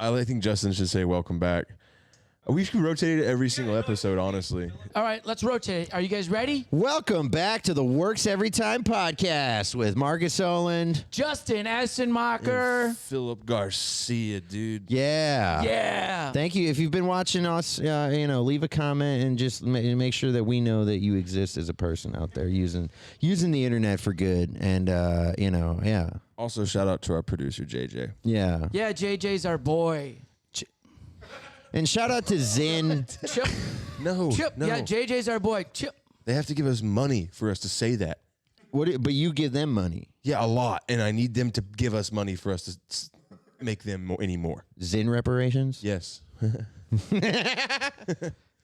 I think Justin should say welcome back. We should rotate it every single episode, honestly. All right, let's rotate. Are you guys ready? Welcome back to the Works Every Time podcast with Markus Oland. Justin Essenmacher. Phillip Garcia, dude. Yeah. Yeah. Thank you. If you've been watching us, leave a comment and just make sure that we know that you exist as a person out there using the internet for good. And, yeah. Also, shout out to our producer, JJ. Yeah. Yeah, JJ's our boy. And shout out to Zin. Chip. No, Chip. no. Yeah, JJ's our boy. Chip. They have to give us money for us to say that. But you give them money. Yeah, a lot. And I need them to give us money for us to make them any more. Zin reparations? Yes.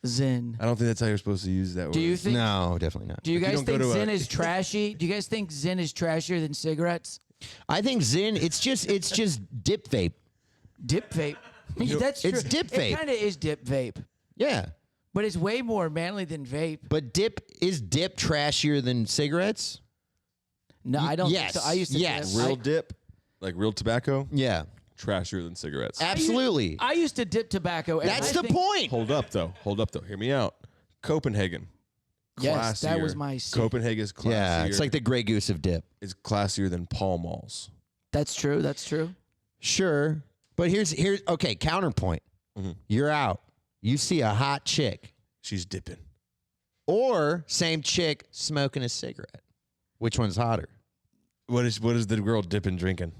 Zin. I don't think that's how you're supposed to use that word. Do you think? No, definitely not. Do you guys don't go think to Zin is trashy? Do you guys think Zin is trashier than cigarettes? I think Zin, it's just dip vape. Dip vape. That's true. it's dip vape. It kind of is dip vape, Yeah. but it's way more manly than vape. But dip trashier than cigarettes? No, I don't. Yes. Think so. I used to. Yes. Dip. Real dip, like real tobacco, Yeah. trashier than cigarettes. Absolutely. I used to dip tobacco. And That's I the think- point. Hold up, though. Hear me out. Copenhagen. Yes, that Classier. was my C. Copenhagen's classier. Yeah, it's like the Grey Goose of dip. It's classier than Pall Malls. That's true. That's true. Sure. But here's okay, counterpoint. You're out. You see a hot chick. She's dipping. Or same chick smoking a cigarette. Which one's hotter? What is the girl dipping drinking?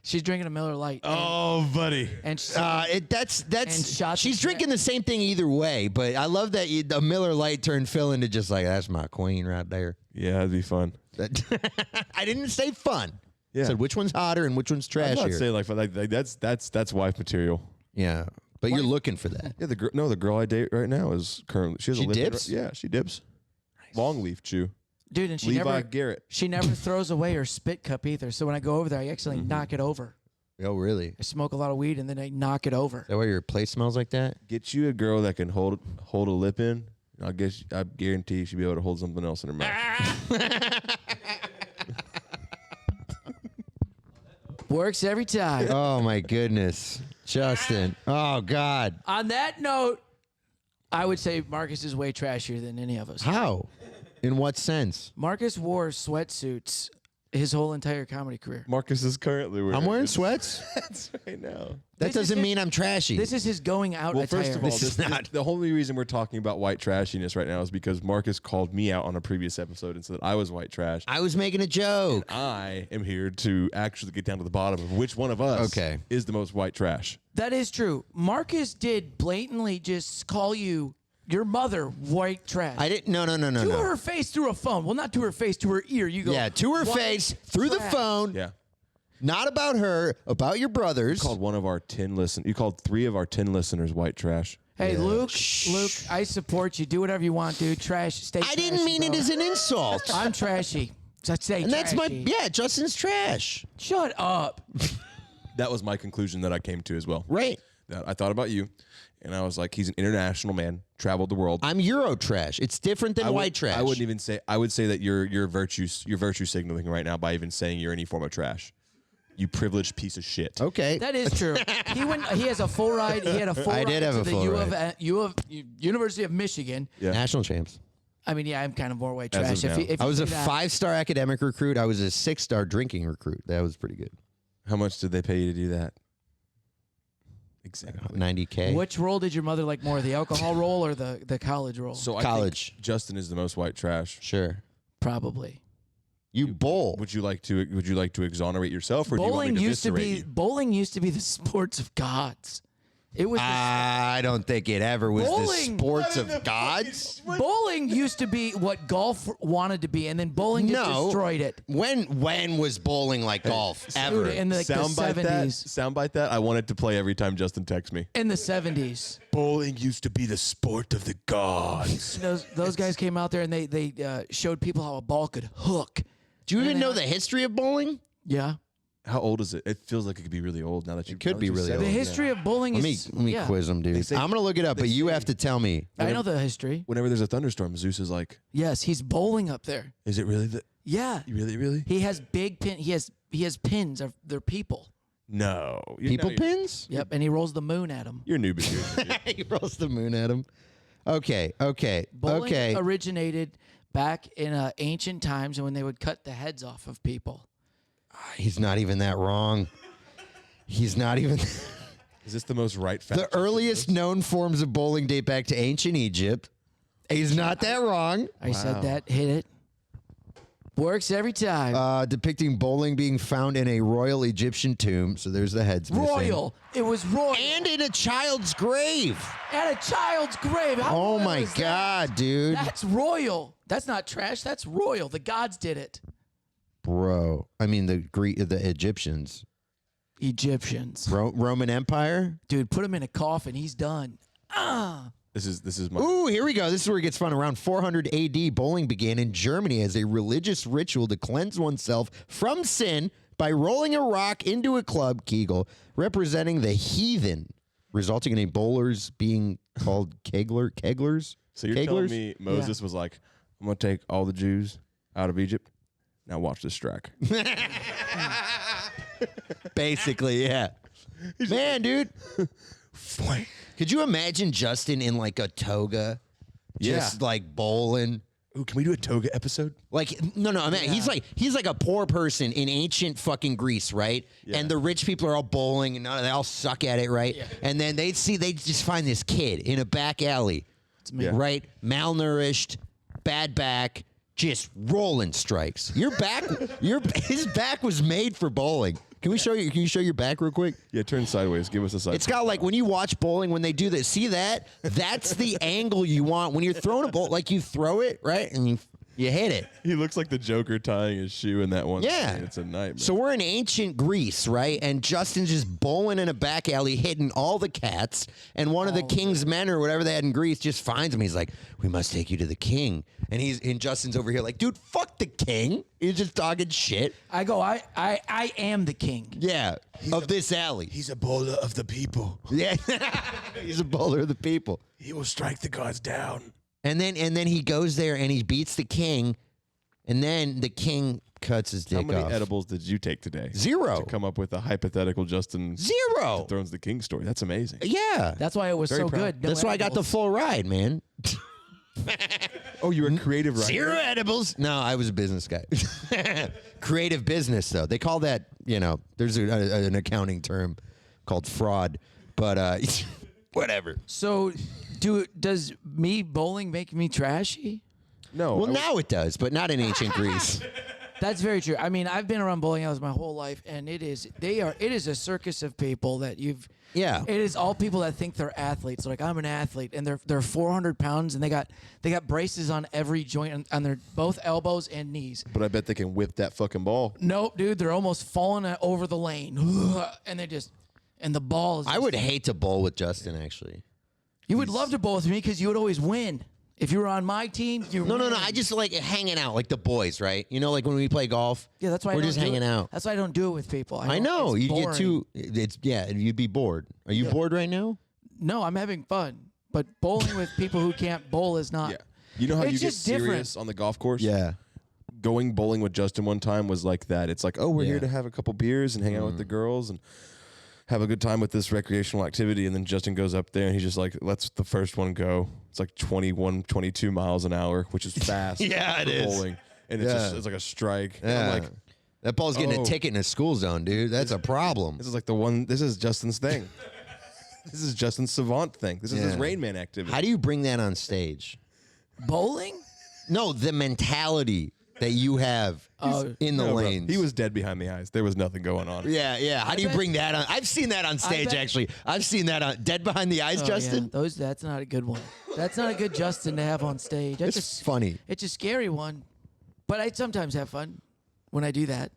She's drinking a Miller Lite. Oh, buddy. And she, That's And shots she's of drinking the same thing either way, but I love that the Miller Lite turned Phill into just like, that's my queen right there. Yeah, that'd be fun. I didn't say fun. Yeah. I said which one's hotter and which one's I'm not trashier. saying like that's wife material. Yeah. But you're looking for that. Yeah, the girl I date right now is currently she has She a lip dips? Yeah, she dips. Long leaf chew. dude, and she Levi never Garrett. she never throws away her spit cup either. So when I go over there, I actually knock it over. Oh, really? I smoke a lot of weed and then I knock it over. Is that why your place smells like that? Get you a girl that can hold a lip in. I guarantee she'll be able to hold something else in her mouth. Works every time. Oh, my goodness. Justin. Oh, God. On that note, I would say Markus is way trashier than any of us. How? In what sense? Markus wore sweatsuits his whole entire comedy career. Markus is currently wearing. I'm wearing sweats? That's right now. That This is doesn't his- mean I'm trashy. This is his going out Well, attire. first of all, This is not- the only reason we're talking about white trashiness right now is because Markus called me out on a previous episode and said that I was white trash. I was making a joke. I am here to actually get down to the bottom of which one of us Okay. is the most white trash. That is true. Markus did blatantly just call your mother white trash. I didn't. No. To her face through a phone. Well, not to her face, to her ear. You go. Yeah, to her "White face, through the trash." phone. Yeah. Not about her, about your brothers. Called one of our 10 You called 3 of our 10 listeners white trash. Hey, Yeah. Luke, I support you. Do whatever you want, dude. Trash. Stay I didn't trashy, mean it bro. as an insult. I'm trashy. Just say And that's trashy. Justin's trash. Shut up. That was my conclusion that I came to as well. Right. That I thought about you, and I was like, he's an international man, traveled the world. I'm Euro trash. It's different than white trash. I wouldn't even say. I would say that you're virtue signaling right now by even saying you're any form of trash. You privileged piece of shit. Okay. That is true. He has a full ride. He had a full I ride did have to a the full University of Michigan. Yeah. National champs. I mean, yeah, I'm kind of more white As trash. of now. If I you was do a that. 5-star academic recruit. I was a 6-star drinking recruit. That was pretty good. How much did they pay you to do that? Exactly. 90K. Which role did your mother like more, the alcohol role or the college role? So College. I think Justin is the most white trash. Sure. Probably. You bowl. Would you like to exonerate yourself, or do you want me to eviscerate you? Bowling used to be the sports of gods. It was I don't think it ever was the Bowling. sports of gods. bowling used to be what golf wanted to be, and then bowling just No. destroyed it. When was bowling like golf? Ever? Dude, in the Soundbite that. 70s. Soundbite that. I want it to play every time Justin texts me. In the 70s. Bowling used to be the sport of the gods. Those guys came out there and they showed people how a ball could hook. Do you even know the history of bowling? Yeah. How old is it? It feels like it could be really old now that you. could be really The old. history of bowling Let me is let me quiz him, dude. say- I'm gonna look it up, but you have to tell me. I know the history. Whenever there's a thunderstorm, Zeus is like, Yes, he's bowling up there. "Is it really the? Yeah. Really? He has big pin. He has pins of their people. No. People pins? Yep, and he rolls the moon at him. You're new, but you're He rolls the moon at him. Okay. Bowling originated back in ancient times when they would cut the heads off of people. He's not even that wrong. He's not even. Is this the most right fact? The earliest known forms of bowling date back to ancient Egypt. He's not that wrong. I said that. Hit it. Works every time. Depicting bowling being found in a royal Egyptian tomb. So there's the heads missing. Royal. It was royal. And in a child's grave. At a child's grave. How Oh royal my is that? God, dude. That's royal. That's not trash. That's royal. The gods did it. Bro. I mean, the Egyptians. Egyptians. Roman Empire? Dude, put him in a coffin. He's done. This is my. Ooh, here we go. This is where it gets fun. Around 400 AD, bowling began in Germany as a religious ritual to cleanse oneself from sin by rolling a rock into a club, Kegel, representing the heathen, resulting in a bowlers being called Keglers. So you're telling me Moses was like, I'm going to take all the Jews out of Egypt. Now watch this strike. Basically, yeah. Man, dude. Could you imagine Justin in like a toga, just like bowling? Ooh, can we do a toga episode? Like no, I mean he's like a poor person in ancient fucking Greece, right? Yeah. And the rich people are all bowling and they all suck at it, right? Yeah. And then they just find this kid in a back alley, right? Malnourished, bad back, just rolling strikes. His back was made for bowling. Can we show you? Can you show your back real quick? Yeah, turn sideways. Give us a side. It's got like when you watch bowling, when they do this, see that? That's the angle you want when you're throwing a ball. Like you throw it, right? And you hit it. He looks like the Joker tying his shoe in that one. Yeah. Scene. It's a nightmare. So we're in ancient Greece, right? And Justin's just bowling in a back alley, hitting all the cats. And one of the king's men or whatever they had in Greece just finds him. He's like, we must take you to the king. And Justin's over here like, dude, fuck the king. He's just talking shit. I go, I am the king. Yeah, of this alley. He's a bowler of the people. Yeah, he's a bowler of the people. He will strike the gods down. And then he goes there and he beats the king, and then the king cuts his dick off. How many edibles did you take today? 0. To come up with a hypothetical Justin 0. Thrones the King story. That's amazing. Yeah. That's why it was Very so proud. good. No That's why I got the edibles. full ride, man. Oh, you were a creative writer. 0 edibles. No, I was a business guy. Creative business, though. They call that, there's an accounting term called fraud. But whatever. So, does me bowling make me trashy? No. Well, now it does, but not in ancient Greece. That's very true. I mean, I've been around bowling alleys my whole life, and it is a circus of people that you've. Yeah. It is all people that think they're athletes. Like, I'm an athlete, and they're 400 pounds, and they got braces on every joint on their both elbows and knees. But I bet they can whip that fucking ball. Nope, dude, they're almost falling over the lane, and the ball is. I would hate to bowl with Justin, actually. You would love to bowl with me because you would always win. If you were on my team, you No. I just like hanging out, like the boys, right? Like when we play golf. Yeah, that's why we're I don't just do hanging it. out. That's why I don't do it with people. I know it's you get boring. you'd be bored. Are you bored right now? No, I'm having fun. But bowling with people who can't bowl is not. Yeah. You know how It's you get just different. serious on the golf course? Yeah. Going bowling with Justin one time was like that. It's like, oh, we're here to have a couple beers and hang out with the girls and have a good time with this recreational activity. And then Justin goes up there and he's just like, let's the first one go. It's like 21, 22 miles an hour, which is fast. Yeah, it for is. Bowling. And it's like a strike. And Yeah. I'm like, That ball's getting Oh. a ticket in a school zone, dude. That's a problem. this is Justin's thing. This is Justin's savant thing. This is his Yeah. Rain Man activity. How do you bring that on stage? Bowling? No, the mentality that you have in the No, bro. lanes. He was dead behind the eyes. There was nothing going on. Yeah. How do you bring that on? I've seen that on stage, bet- actually. I've seen that on Dead Behind the Eyes, Oh, Justin. yeah. That's not a good one. That's not a good Justin to have on stage. That's It's funny. It's a scary one. But I sometimes have fun when I do that.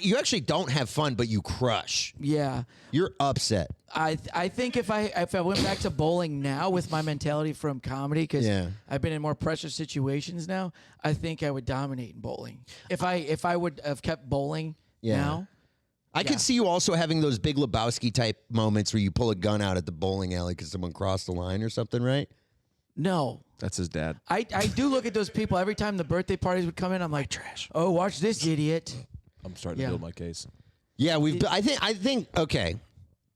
You actually don't have fun, but you crush. Yeah. You're upset. I think if I went back to bowling now with my mentality from comedy, because Yeah. I've been in more pressure situations now, I think I would dominate in bowling. If I would have kept bowling now. I could see you also having those Big Lebowski type moments where you pull a gun out at the bowling alley because someone crossed the line or something, right? No. That's his dad. I do look at those people every time the birthday parties would come in. I'm like, trash. Oh, watch this idiot. I'm starting to build my case. Yeah, I think. Okay.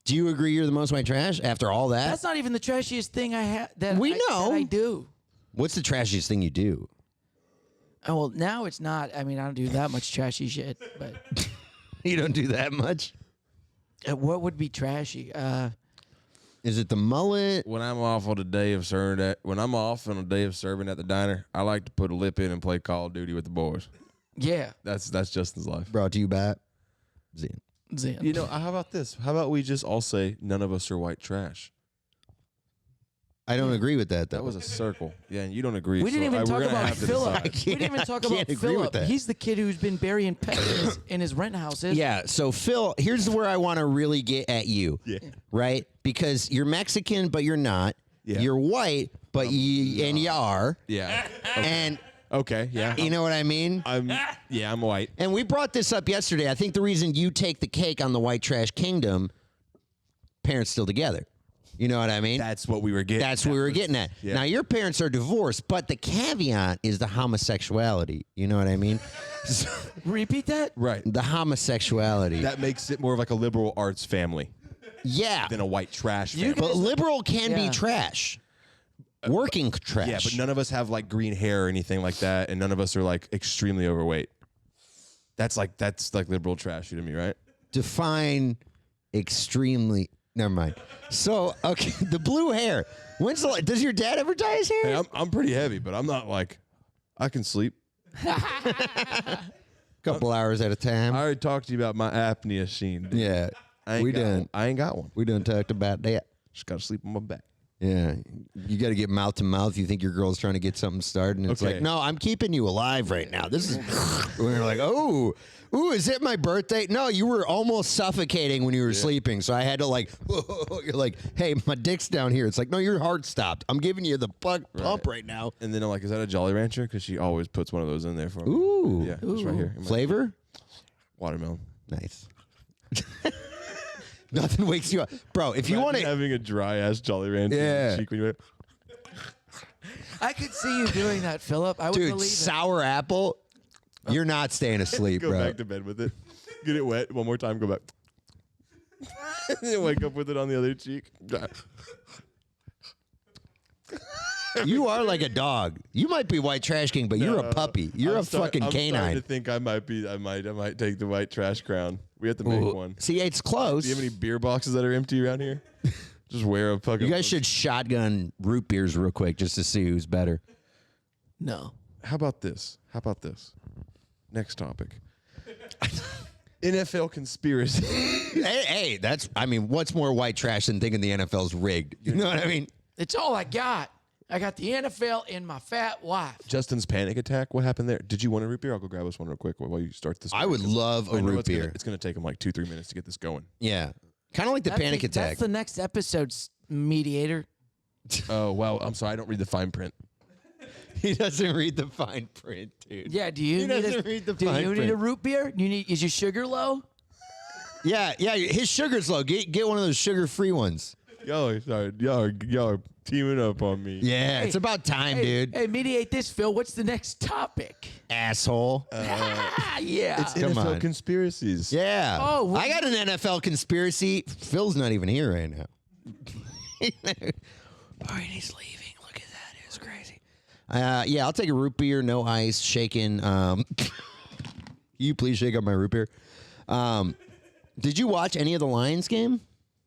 Do you agree you're the most white trash after all that? That's not even the trashiest thing I have. That We I, know. that I do. What's the trashiest thing you do? Oh, well, now it's not. I mean, I don't do that much trashy shit. But You don't do that much. what would be trashy? Is it the mullet? When I'm off on a day of serving at the diner, I like to put a lip in and play Call of Duty with the boys. Yeah. That's Justin's life. Brought to you by Zen. You know, how about this? How about we just all say none of us are white trash? I don't agree with that, though. That was a circle. Yeah, and you don't agree. We didn't even talk about Phillip. We decide. didn't even talk I about can't agree with Phillip. that. He's the kid who's been burying pets in his rent houses. Yeah, so Phill, here's where I want to really get at you. Yeah. Right? Because you're Mexican, but you're not. Yeah. You're white, but and you are. Yeah. And Okay. Yeah. you know what I mean? I'm white. And we brought this up yesterday. I think the reason you take the cake on the white trash kingdom, parents still together. You know what I mean? That's what we were getting. That's what we were getting at. Yeah. Now, your parents are divorced, but the caveat is the homosexuality. You know what I mean? Repeat that? Right. The homosexuality. That makes it more of like a liberal arts family Yeah. than a white trash family. But liberal can be Yeah. trash. Working trash. Yeah, but none of us have like green hair or anything like that, and none of us are like extremely overweight. That's like liberal trashy to me, right? Define extremely. Never mind. So, okay, the blue hair. Does your dad ever dye his hair? Hey, I'm pretty heavy, but I'm not like I can sleep. Couple hours at a time. I already talked to you about my apnea scene. Dude. Yeah. I ain't We got done. one. I ain't got one. We done talked about that. Just gotta sleep on my back. Yeah. You got to get mouth to mouth. You think your girl's trying to get something started, and it's Okay. like, no, I'm keeping you alive right now. This is. We're like, ooh, is it my birthday? No, you were almost suffocating when you were sleeping, so I had to like. You're like, hey, my dick's down here. It's like, no, your heart stopped. I'm giving you the pump right now. And then I'm like, is that a Jolly Rancher? Because she always puts one of those in there for me. Ooh. Yeah, it's right here. Flavor? Watermelon. Nice. Nothing wakes you up, bro. If you want to, having a dry ass Jolly Rancher in Yeah. the cheek when you I could see you doing that, Phillip. I would dude, believe sour apple. You're not staying asleep, go bro. back to bed with it. Get it wet one more time. Go back. And then wake up with it on the other cheek. You are like a dog. You might be white trash king, but you're a puppy. You're a fucking I'm starting canine. to think I might take the white trash crown. We have to make Ooh. one. See, it's close. Do you have any beer boxes that are empty around here? Just wear a fucking. You guys should shotgun root beers real quick just to see who's better. it. No. How about this? Next topic. NFL conspiracy. Hey, what's more white trash than thinking the NFL's rigged? You know what I mean? It's all I got. I got the NFL and my fat wife. Justin's panic attack. What happened there? Did you want a root beer? I'll go grab us one real quick while you start this. I would love a root beer. It's gonna take him like 2-3 minutes to get this going. Yeah. Kind of like the panic attack. That's the next episode's mediator. Oh well, I'm sorry. I don't read the fine print. He doesn't read the fine print, dude. Yeah, do you doesn't read the do fine you need print. a root beer? Is your sugar low? Yeah, his sugar's low. Get one of those sugar-free ones. Y'all are teaming up on me. Yeah, it's about time, dude. Hey, mediate this, Phil. What's the next topic? Asshole. Yeah. It's Come NFL on. conspiracies. Yeah. Oh, well, I got an NFL conspiracy. Phil's not even here right now. Oh, and he's leaving. Look at that. It's crazy. Yeah, I'll take a root beer, no ice, shaken. You please shake up my root beer. Did you watch any of the Lions game?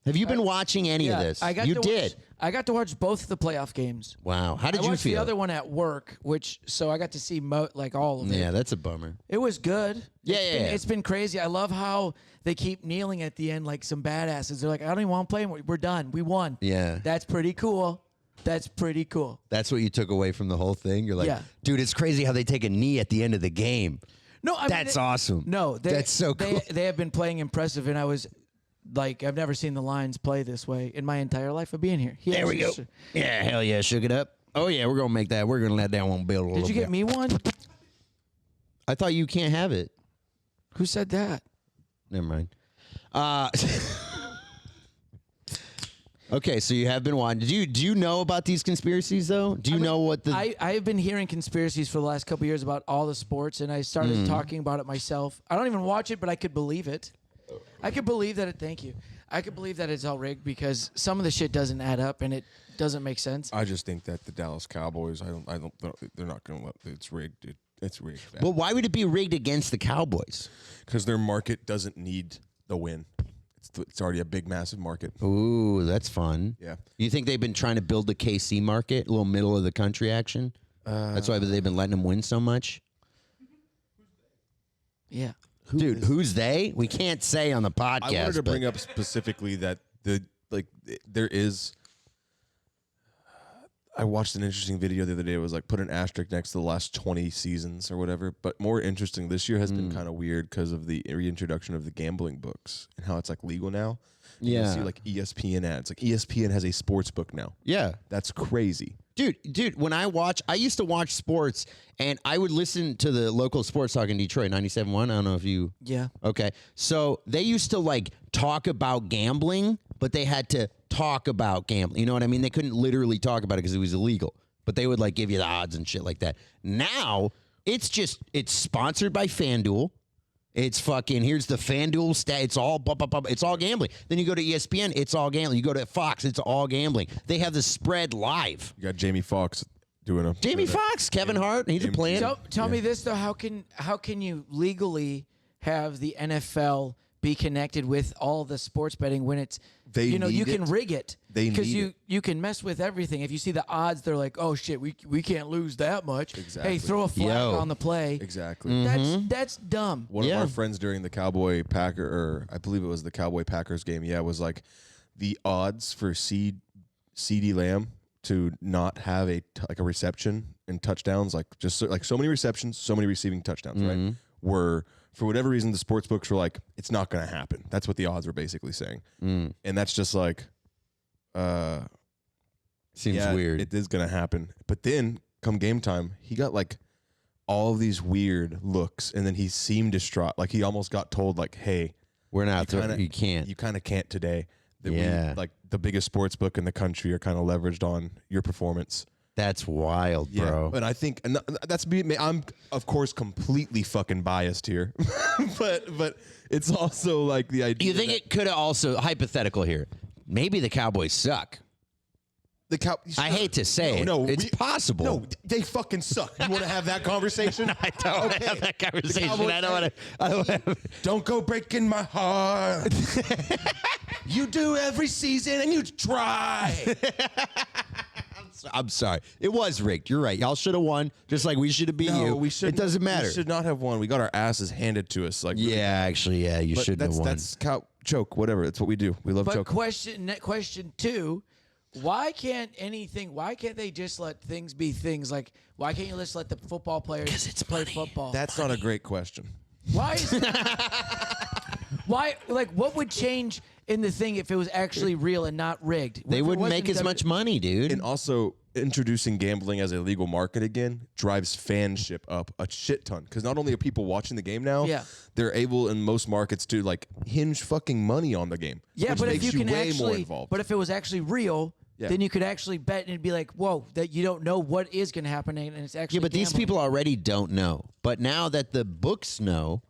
Have you been watching any of this? You did. I got to watch both the playoff games. Wow. How did I you watched feel? the other one at work, so I got to see all of it. Yeah, that's a bummer. It was good. Yeah, It's been crazy. I love how they keep kneeling at the end like some badasses. They're like, I don't even want to play anymore. We're done. We won. Yeah. That's pretty cool. That's pretty cool. That's what you took away from the whole thing? You're like, Yeah. dude, it's crazy how they take a knee at the end of the game. No, I mean, That's awesome. No, that's so cool. They have been playing impressive, and I was like, I've never seen the Lions play this way in my entire life of being here. There we go. Yeah, hell yeah, shook it up. Oh yeah, we're gonna make that. We're gonna let that one build a little Did you bit. get me one? I thought you can't have it. Who said that? Never mind. Okay, so you have been watching. Do you know about these conspiracies though? Do you know what the? I have been hearing conspiracies for the last couple years about all the sports, and I started talking about it myself. I don't even watch it, but I could believe it. I could believe that. Thank you. I could believe that it's all rigged because some of the shit doesn't add up and it doesn't make sense. I just think that the Dallas Cowboys, they're not going to let it's rigged, dude. It's rigged. Well, why would it be rigged against the Cowboys? Because their market doesn't need the win. It's already a big, massive market. Ooh, that's fun. Yeah. You think they've been trying to build the KC market, a little middle of the country action? That's why they've been letting them win so much? Yeah. Dude, who's they? We can't say on the podcast. I wanted to bring up specifically that there is. I watched an interesting video the other day. It was like put an asterisk next to the last 20 seasons or whatever. But more interesting, this year has been kind of weird because of the reintroduction of the gambling books and how it's like legal now. Yeah. You see like ESPN ads. Like ESPN has a sports book now. Yeah. That's crazy. Dude, when I used to watch sports and I would listen to the local sports talk in Detroit, 97.1. I don't know if you. Yeah. Okay. So they used to like talk about gambling, but they had to talk about gambling. You know what I mean? They couldn't literally talk about it because it was illegal, but they would like give you the odds and shit like that. Now it's sponsored by FanDuel. It's fucking, here's the FanDuel stat. It's all, it's all gambling. Then you go to ESPN, it's all gambling. You go to Fox, it's all gambling. They have the spread live. You got Jamie Foxx doing a. Jamie Foxx, Kevin Hart, he's a player. Tell me this though, how can you legally have the NFL be connected with all the sports betting when it's you can rig it because you can mess with everything. If you see the odds, they're like, oh shit, we can't lose that much. Exactly. Hey, throw a flag on the play. Exactly. That's dumb. One of our friends during the I believe it was the Cowboy Packers game. Yeah, was like the odds for CeeDee Lamb to not have a reception and touchdowns, like just like so many receptions, so many receiving touchdowns, right? Were, for whatever reason, the sports books were like, it's not going to happen. That's what the odds were basically saying. And that's just like, seems weird. It is going to happen. But then come game time, he got like all of these weird looks, and then he seemed distraught. Like he almost got told like, hey, we're not, you can't. You kind of can't today. That Yeah. like the biggest sports book in the country are kind of leveraged on your performance. That's wild, bro. And I think and that's me. I'm of course completely fucking biased here, but it's also like the idea. You think it could have also, hypothetical here, maybe the Cowboys suck? I hate to say it. No, it's possible. No, they fucking suck. You want to have that conversation? I don't want to have that conversation. I don't want to. Don't go breaking my heart. You do every season and you try. I'm sorry. It was rigged. You're right. Y'all should have won, just like we should have beat you. We should. It doesn't matter. We should not have won. We got our asses handed to us. Like you shouldn't have won. That's choke. Whatever. That's what we do. We love choke. But question two. Why can't they just let things be things? Like, why can't you just let the football players play football? That's not a great question. Why is why, like, what would change in the thing if it was actually real and not rigged? They wouldn't make as much money, dude. And also, introducing gambling as a legal market again drives fanship up a shit ton. Because not only are people watching the game now, they're able in most markets to like hinge fucking money on the game. Yeah, which but makes if you can way actually, more involved. but if it was actually real. Yeah. Then you could actually bet and it'd be like, whoa, that you don't know what is going to happen and it's actually but these people already don't know. But now that the books know,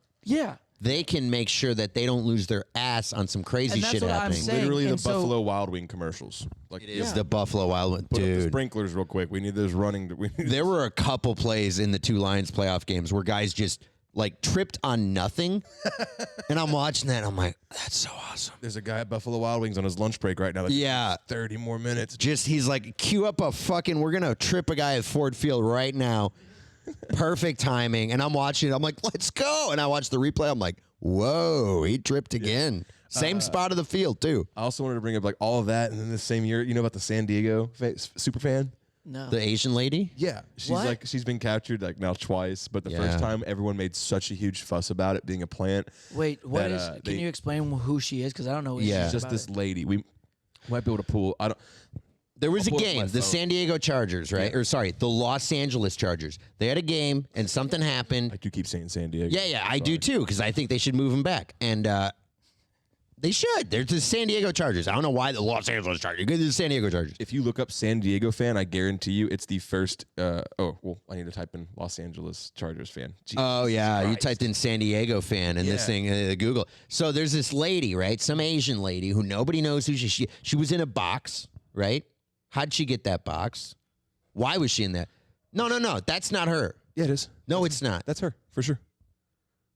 they can make sure that they don't lose their ass on some crazy shit happening. Literally the Buffalo Wild Wing commercials. Like it is the Buffalo Wild Wing. Put up the Dude, sprinklers real quick. We need this running. There were a couple plays in the two Lions playoff games where guys just like tripped on nothing. And I'm watching that and I'm like, that's so awesome. There's a guy at Buffalo Wild Wings on his lunch break right now. 30 more minutes. He's like, cue up we're going to trip a guy at Ford Field right now. Perfect timing. And I'm watching it. I'm like, let's go. And I watch the replay. I'm like, whoa, he tripped again. Same spot of the field, too. I also wanted to bring up like all of that. And then the same year, you know about the San Diego super fan? No. The Asian lady? Yeah. She's been captured like now twice, but the first time everyone made such a huge fuss about it being a plant. Wait, can you explain who she is? Because I don't know. She's just this lady. We might be able to pull. There was a game, the San Diego Chargers, right? Yeah. Or sorry, the Los Angeles Chargers. They had a game and something happened. I do keep saying San Diego. Yeah, I do too, because I think they should move him back. And They should. They're the San Diego Chargers. I don't know why the Los Angeles Chargers. They're the San Diego Chargers. If you look up San Diego fan, I guarantee you it's the first. I need to type in Los Angeles Chargers fan. Jesus Christ. You typed in San Diego fan and this thing, Google. So there's this lady, right? Some Asian lady who nobody knows who she was in a box, right? How'd she get that box? Why was she in that? No. That's not her. Yeah, it is. No, it's not. That's her, for sure.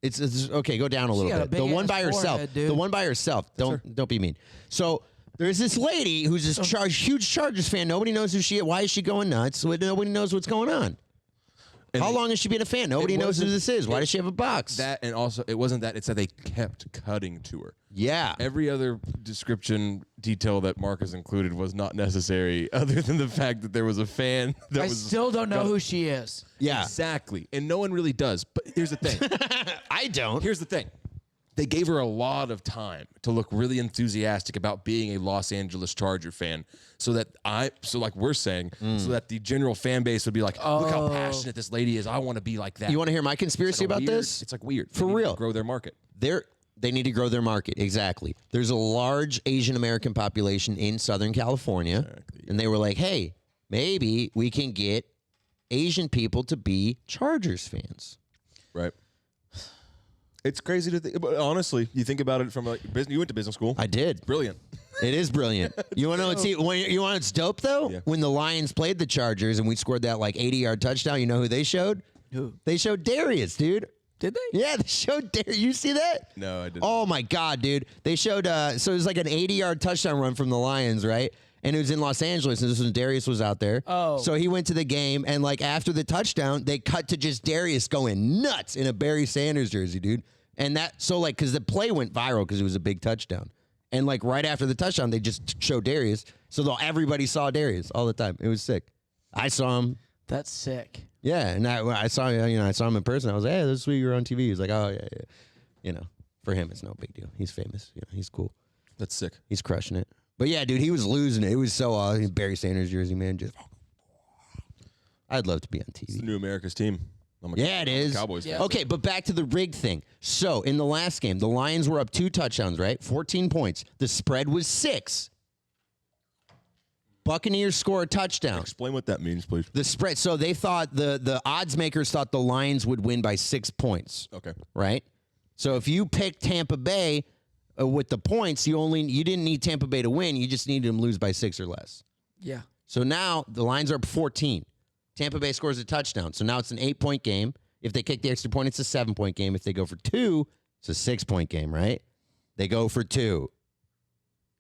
It's okay. Go down a little bit. The one by herself. The one by herself. Don't be mean. So there's this lady who's this huge Chargers fan. Nobody knows who she is. Why is she going nuts? Nobody knows what's going on. And how long has she been a fan? Nobody knows who this is. Why does she have a box? That, and also it wasn't that. It's that they kept cutting to her. Yeah. Every other description detail that Markus included was not necessary, other than the fact that there was a fan that I still don't know who she is. Yeah. Exactly. And no one really does. But here's the thing. I don't. Here's the thing. They gave her a lot of time to look really enthusiastic about being a Los Angeles Charger fan, so that we're saying, so that the general fan base would be like, look how passionate this lady is. I want to be like that. You want to hear my conspiracy about this? It's like weird. For real. Grow their market. They need to grow their market. Exactly. There's a large Asian American population in Southern California. Exactly, yeah. And they were like, hey, maybe we can get Asian people to be Chargers fans. Right. It's crazy to think, but honestly, you think about it from business. You went to business school. I did. Brilliant. It is brilliant. You want to know? You want it's dope though? Yeah. When the Lions played the Chargers and we scored that 80-yard touchdown, you know who they showed? Who? They showed Darius, dude. Did they? Yeah, they showed Darius. You see that? No, I didn't. Oh my God, dude! They showed. So it was like an 80-yard touchdown run from the Lions, right? And it was in Los Angeles, and this was Darius was out there. Oh. So he went to the game, and after the touchdown, they cut to just Darius going nuts in a Barry Sanders jersey, dude. And because the play went viral because it was a big touchdown. And right after the touchdown, they just showed Darius. So everybody saw Darius all the time. It was sick. I saw him. That's sick. Yeah, and I saw him in person. I was like, hey, this is who you're on TV. He's like, oh yeah. For him, it's no big deal. He's famous. He's cool. That's sick. He's crushing it. But yeah, dude, he was losing it. It was so Barry Sanders jersey, man. I'd love to be on TV. It's the new America's team. It is. Cowboys. Yeah. Okay, but back to the rig thing. So in the last game, the Lions were up 2 touchdowns, right? 14 points. The spread was 6. Buccaneers score a touchdown. Explain what that means, please. The spread. So they thought the odds makers thought the Lions would win by 6 points. Okay. Right. So if you pick Tampa Bay with the points, you didn't need Tampa Bay to win. You just needed them to lose by 6 or less. Yeah. So now the Lions are up 14. Tampa Bay scores a touchdown. So now it's an 8-point game. If they kick the extra point, it's a 7-point game. If they go for 2, it's a 6-point game, right? They go for 2.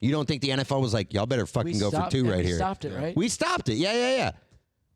You don't think the NFL was like, y'all better fucking go for 2 right here? We stopped it, right? We stopped it. Yeah.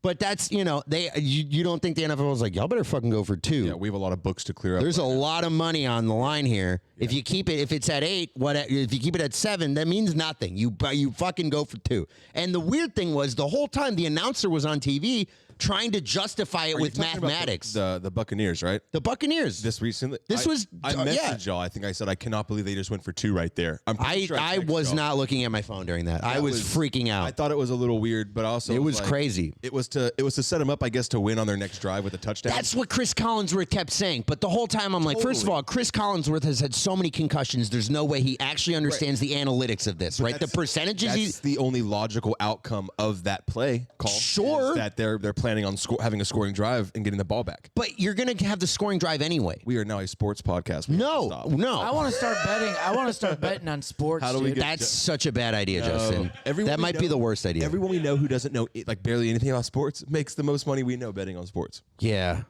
But that's, you don't think the NFL was like, y'all better fucking go for 2. Yeah, we have a lot of books to clear up. There's a lot of money on the line here. Yeah. If you keep it, if it's at 8, if you keep it at 7, that means nothing. You fucking go for 2. And the weird thing was the whole time the announcer was on TV trying to justify it with mathematics. The Buccaneers, right? The Buccaneers. This recently. I messaged y'all. I think I said I cannot believe they just went for 2 right there. I was not looking at my phone during that. I was freaking out. I thought it was a little weird, but also it was crazy. It was to set them up, I guess, to win on their next drive with a touchdown. That's what Chris Collinsworth kept saying. But the whole time I'm like, first of all, Chris Collinsworth has had so many concussions. There's no way he actually understands the analytics of this, right? The percentages. That's the only logical outcome of that play call. Sure. Is that they're planning on having a scoring drive and getting the ball back. But you're going to have the scoring drive anyway. We are now a sports podcast. No. I want to start betting. I want to start betting on sports. How do we dude. That's such a bad idea, Justin. That might be the worst idea. Everyone we know who doesn't know barely anything about sports makes the most money we know betting on sports. Yeah.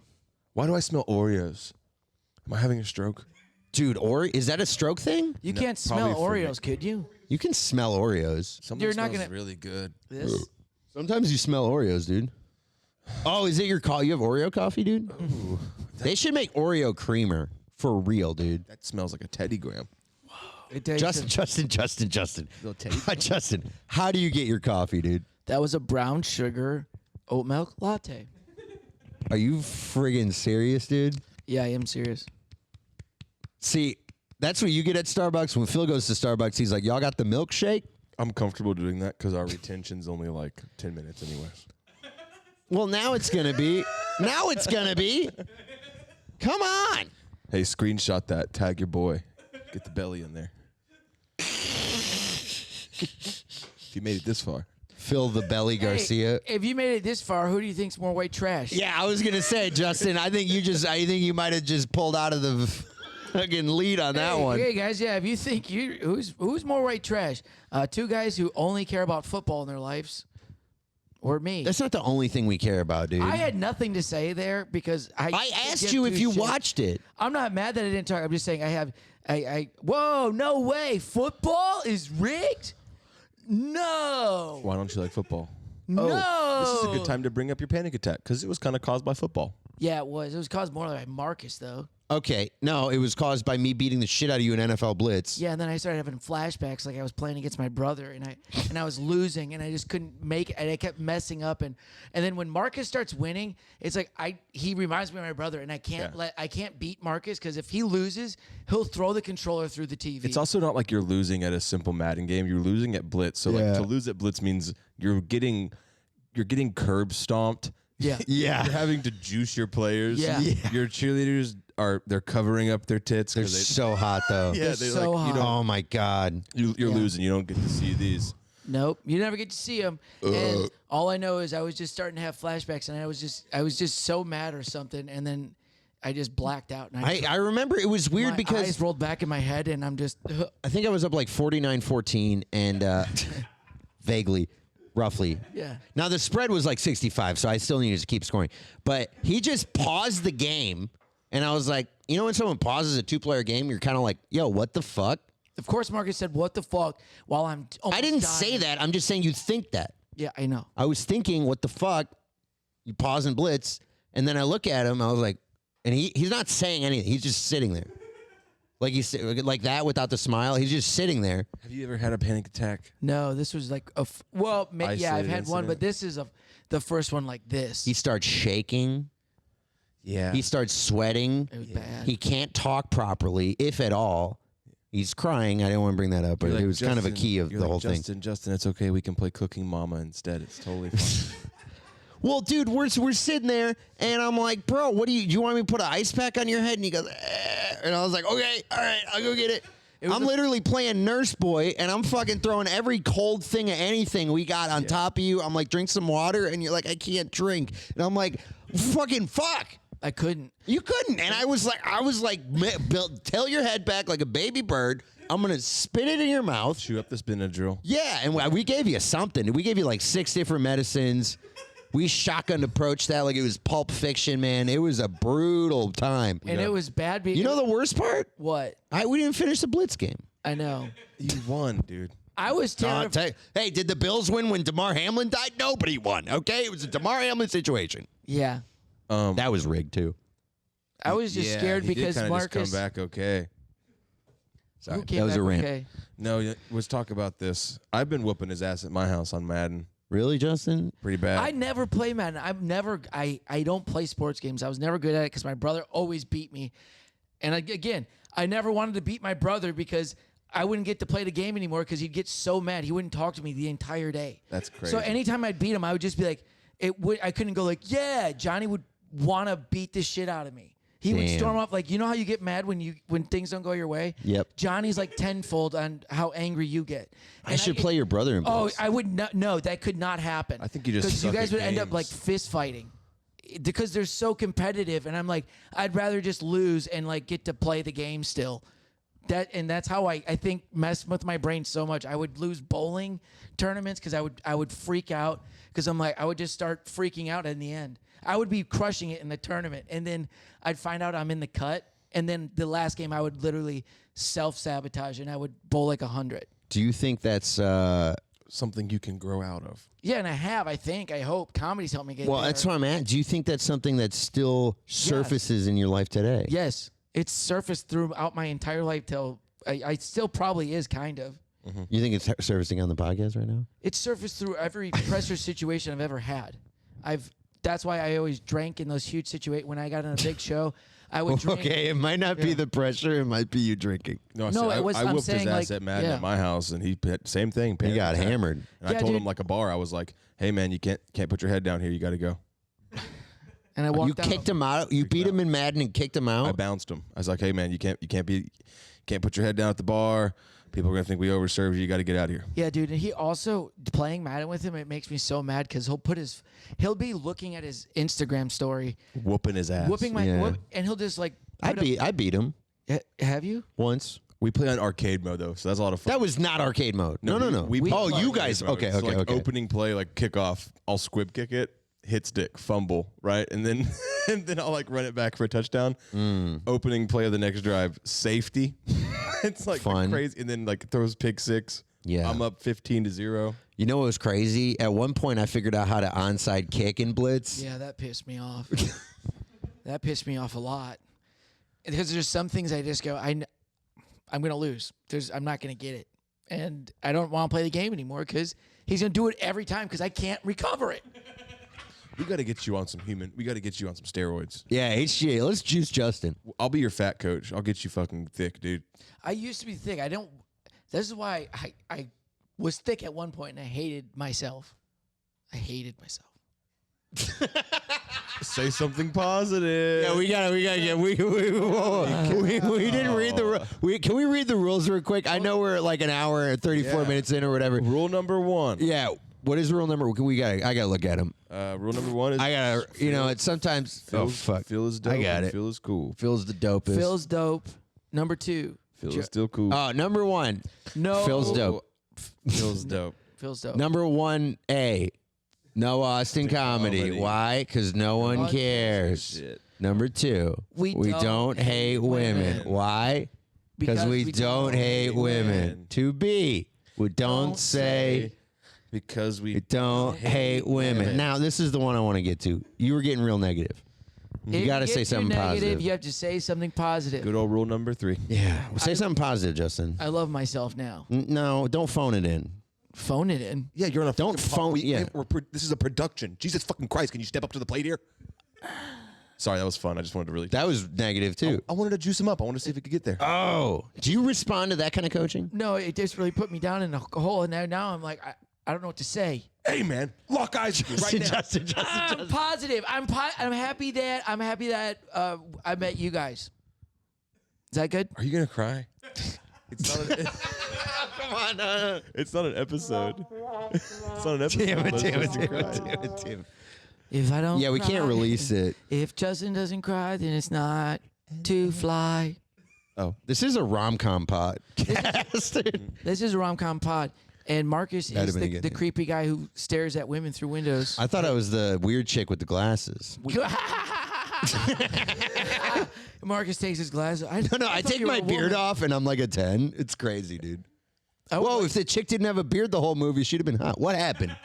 Why do I smell Oreos? Am I having a stroke? Dude, is that a stroke thing? You can't smell Oreos, could you? You can smell Oreos. You're not gonna really good. This? Sometimes you smell Oreos, dude. Oh, is it your call? You have Oreo coffee, dude? Ooh, they should make Oreo creamer for real, dude. That smells like a Teddy Graham. Justin. Justin, how do you get your coffee, dude? That was a brown sugar oat milk latte. Are you friggin' serious, dude? Yeah, I am serious. See, that's what you get at Starbucks. When Phil goes to Starbucks, he's like, y'all got the milkshake? I'm comfortable doing that because our retention's only 10 minutes anyways. Well, now it's going to be. Come on. Hey, screenshot that. Tag your boy. Get the belly in there. If you made it this far. Phill the Belly Garcia. Hey, if you made it this far, who do you think's more white trash? Yeah, I was gonna say, Justin. I think you might have just pulled out of the fucking lead on that one. Hey guys, yeah. If you think who's more white trash, two guys who only care about football in their lives, or me? That's not the only thing we care about, dude. I had nothing to say there because I asked you if you watched it. I'm not mad that I didn't talk. I'm just saying whoa, no way. Football is rigged? No. Why don't you like football? No. This is a good time to bring up your panic attack because it was kind of caused by football. Yeah, it was. It was caused more by Markus, though. Okay, no, it was caused by me beating the shit out of you in NFL Blitz. Yeah, and then I started having flashbacks, like I was playing against my brother, and I was losing, and I just couldn't make it, and I kept messing up, and then when Markus starts winning, it's like he reminds me of my brother, and I can't beat Markus because if he loses, he'll throw the controller through the TV. It's also not like you're losing at a simple Madden game; you're losing at Blitz. So like to lose at Blitz means you're getting curb stomped. Yeah. Yeah. You're having to juice your players. Yeah. Your cheerleaders they're covering up their tits. They're so hot, though. Yeah, They're so hot. Oh, my God. You're losing. You don't get to see these. Nope, you never get to see them. And all I know is I was just starting to have flashbacks, and I was just so mad or something, and then I just blacked out. And I remember it was weird my because eyes rolled back in my head, and I'm just. I think I was up like 49-14 and vaguely. Roughly. Yeah. Now, the spread was like 65, so I still needed to keep scoring. But he just paused the game, and I was like, you know when someone pauses a two-player game, you're kind of like, yo, what the fuck? Of course, Markus said, what the fuck, while I'm almost I didn't dying. say that. I'm just saying you think that. Yeah, I know. I was thinking, what the fuck? You pause and blitz, and then I look at him, I was like, and he's not saying anything. He's just sitting there. Like that without the smile. He's just sitting there. Have you ever had a panic attack? No, this was like yeah, I've had one, but this is the first one like this. He starts shaking. Yeah. He starts sweating. It was bad. He can't talk properly, if at all. He's crying. I didn't want to bring that up, but You're it like, was kind of a key of the whole thing. Justin, it's okay. We can play Cooking Mama instead. It's totally fine. Well, dude, we're sitting there, and I'm like, bro, what do you want me to put an ice pack on your head? And he goes, and I was like, okay, all right, I'll go get it. I'm literally playing nurse boy, and I'm fucking throwing every cold thing of anything we got on top of you. I'm like, drink some water, and you're like, I can't drink. And I'm like, fucking fuck. I couldn't. You couldn't. And I was like, Bill, tail your head back like a baby bird. I'm going to spin it in your mouth. Chew up this Benadryl. Yeah, and we gave you something. We gave you like 6 different medicines. We shotgun approached that like it was Pulp Fiction, man. It was a brutal time. And it was bad because... You know the worst part? What? We didn't finish the Blitz game. I know. You won, dude. I was terrified. Hey, did the Bills win when DeMar Hamlin died? Nobody won, okay? It was a DeMar Hamlin situation. Yeah. That was rigged, too. I was just scared because Markus... just come back okay. Sorry, Who came that was back a rant. okay? No, let's talk about this. I've been whooping his ass at my house on Madden. Really, Justin? Pretty bad. I never play Madden. I don't play sports games. I was never good at it because my brother always beat me. And again, I never wanted to beat my brother because I wouldn't get to play the game anymore because he'd get so mad. He wouldn't talk to me the entire day. That's crazy. So anytime I'd beat him, I would just be like, I couldn't go like, yeah, Johnny would want to beat the shit out of me. He would storm off like, you know how you get mad when things don't go your way? Yep. Johnny's like tenfold on how angry you get. I should play your brother in Blitz. I would not. No, that could not happen. I think you just because you suck guys at would end up games. like fist fighting because they're so competitive. And I'm like, I'd rather just lose and like get to play the game still. That's how I think mess with my brain so much. I would lose bowling tournaments because I would freak out because I'm like I would just start freaking out in the end. I would be crushing it in the tournament, and then I'd find out I'm in the cut, and then the last game I would literally self-sabotage, and I would bowl like 100. Do you think that's something you can grow out of? Yeah, and I have, I hope. Comedy's helped me get well, better. that's what I'm at. Do you think that's something that still surfaces in your life today? Yes. It's surfaced throughout my entire life till I still probably is kind of. Mm-hmm. You think it's surfacing on the podcast right now? It's surfaced through every pressure situation I've ever had. That's why I always drank in those huge situations. When I got on a big show, I would drink. Okay, it might not be the pressure. It might be you drinking. No, it was- I I'm whooped his saying, ass like, at Madden yeah. at my house, and he same thing. He panic got attack. hammered. And I Yeah, told dude. him like a bar. I was like, "Hey man, you can't put your head down here. You got to go." And I walked You out. kicked him out. You beat him in Madden and kicked him I out. bounced him. I was like, "Hey man, you can't put your head down at the bar. People are gonna think we overserved you. You got to get out of here. Yeah, dude. And he also playing Madden with him. It makes me so mad because he'll be looking at his Instagram story, whooping his ass, and he'll just like. I beat him. Have you? Once. We play on arcade mode though, so that's a lot of fun. That was not arcade mode. No. You guys. Okay. So like opening play, like kickoff. I'll squib kick it, hit stick, fumble, right, and then I'll like run it back for a touchdown. Opening play of the next drive, safety. It's like fun. Crazy, and then like throws pick six. Yeah, I'm up 15-0. You know what was crazy? At one point, I figured out how to onside kick in blitz. Yeah, that pissed me off. That pissed me off a lot because there's some things I just go I'm going to lose. I'm not going to get it. And I don't want to play the game anymore because he's going to do it every time because I can't recover it. We got to get you on some we got to get you on some steroids. Yeah, HGA. Let's juice Justin. I'll be your fat coach. I'll get you fucking thick, dude. I used to be thick. This is why I was thick at one point and I hated myself. I hated myself. Say something positive. Yeah, we gotta get. We didn't read the. Can we read the rules real quick? I know we're like an hour and 34 minutes in or whatever. Rule number 1. Yeah. What is rule number? I gotta look at him. Rule number 1 is I gotta. It's sometimes. Fuck. Phil is dope. I got it. Phil is cool. Phil's the dopest. Phil's dope. Number 2. Phil is still cool. Number 1. No. Phil's dope. Phil's dope. Phil's dope. Number 1A. No Austin comedy. Why? Because no one cares. Shit. Number 2. We don't hate women. Why? Because we don't hate women. 2B. We don't say. Because we don't hate women. Now, this is the one I want to get to. You were getting real negative. You got to say something positive. You have to say something positive. Good old rule number 3. Yeah. Well, say something positive, Justin. I love myself now. No, don't phone it in. Phone it in. Yeah, you're on a Don't phone. This is a production. Jesus fucking Christ! Can you step up to the plate here? Sorry, that was fun. I just wanted to really. That was negative too. I wanted to juice him up. I wanted to see if he could get there. Oh, do you respond to that kind of coaching? No, it just really put me down in a hole, and now I'm like, I don't know what to say. Hey man, lock eyes right now. Justin. I'm positive. I'm happy that I met you guys. Is that good? Are you gonna cry? It's not an, Come on. it's not an episode. It's not an episode. Damn it. If I don't, Yeah, we can't release it. If Justin doesn't cry, then it's not to fly. Oh, this is a rom-com podcast. This is a rom-com pod, and Markus is the creepy guy who stares at women through windows. I thought I was the weird chick with the glasses. Markus takes his glasses. I take my beard off and I'm like a 10. It's crazy, dude. Whoa, if the chick didn't have a beard the whole movie, she'd have been hot. What happened?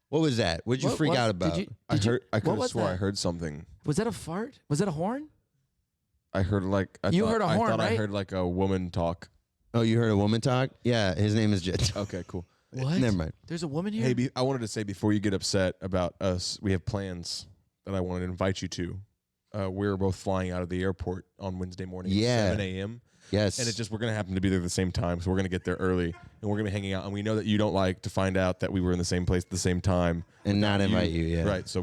What was that? What'd you freak out about? I could have swore I heard something. Was that a fart? Was that a horn? I heard like I heard a horn, right? I right? heard like a woman talk. Oh, you heard a woman talk? Yeah, his name is Jet. Okay, cool. What? Never mind. There's a woman here? Hey, I wanted to say before you get upset about us, we have plans that I wanted to invite you to. We're both flying out of the airport on Wednesday morning at 7 a.m. Yes. And we're going to happen to be there at the same time, so we're going to get there early, and we're going to be hanging out. And we know that you don't like to find out that we were in the same place at the same time. And not invite you, yeah. Right, so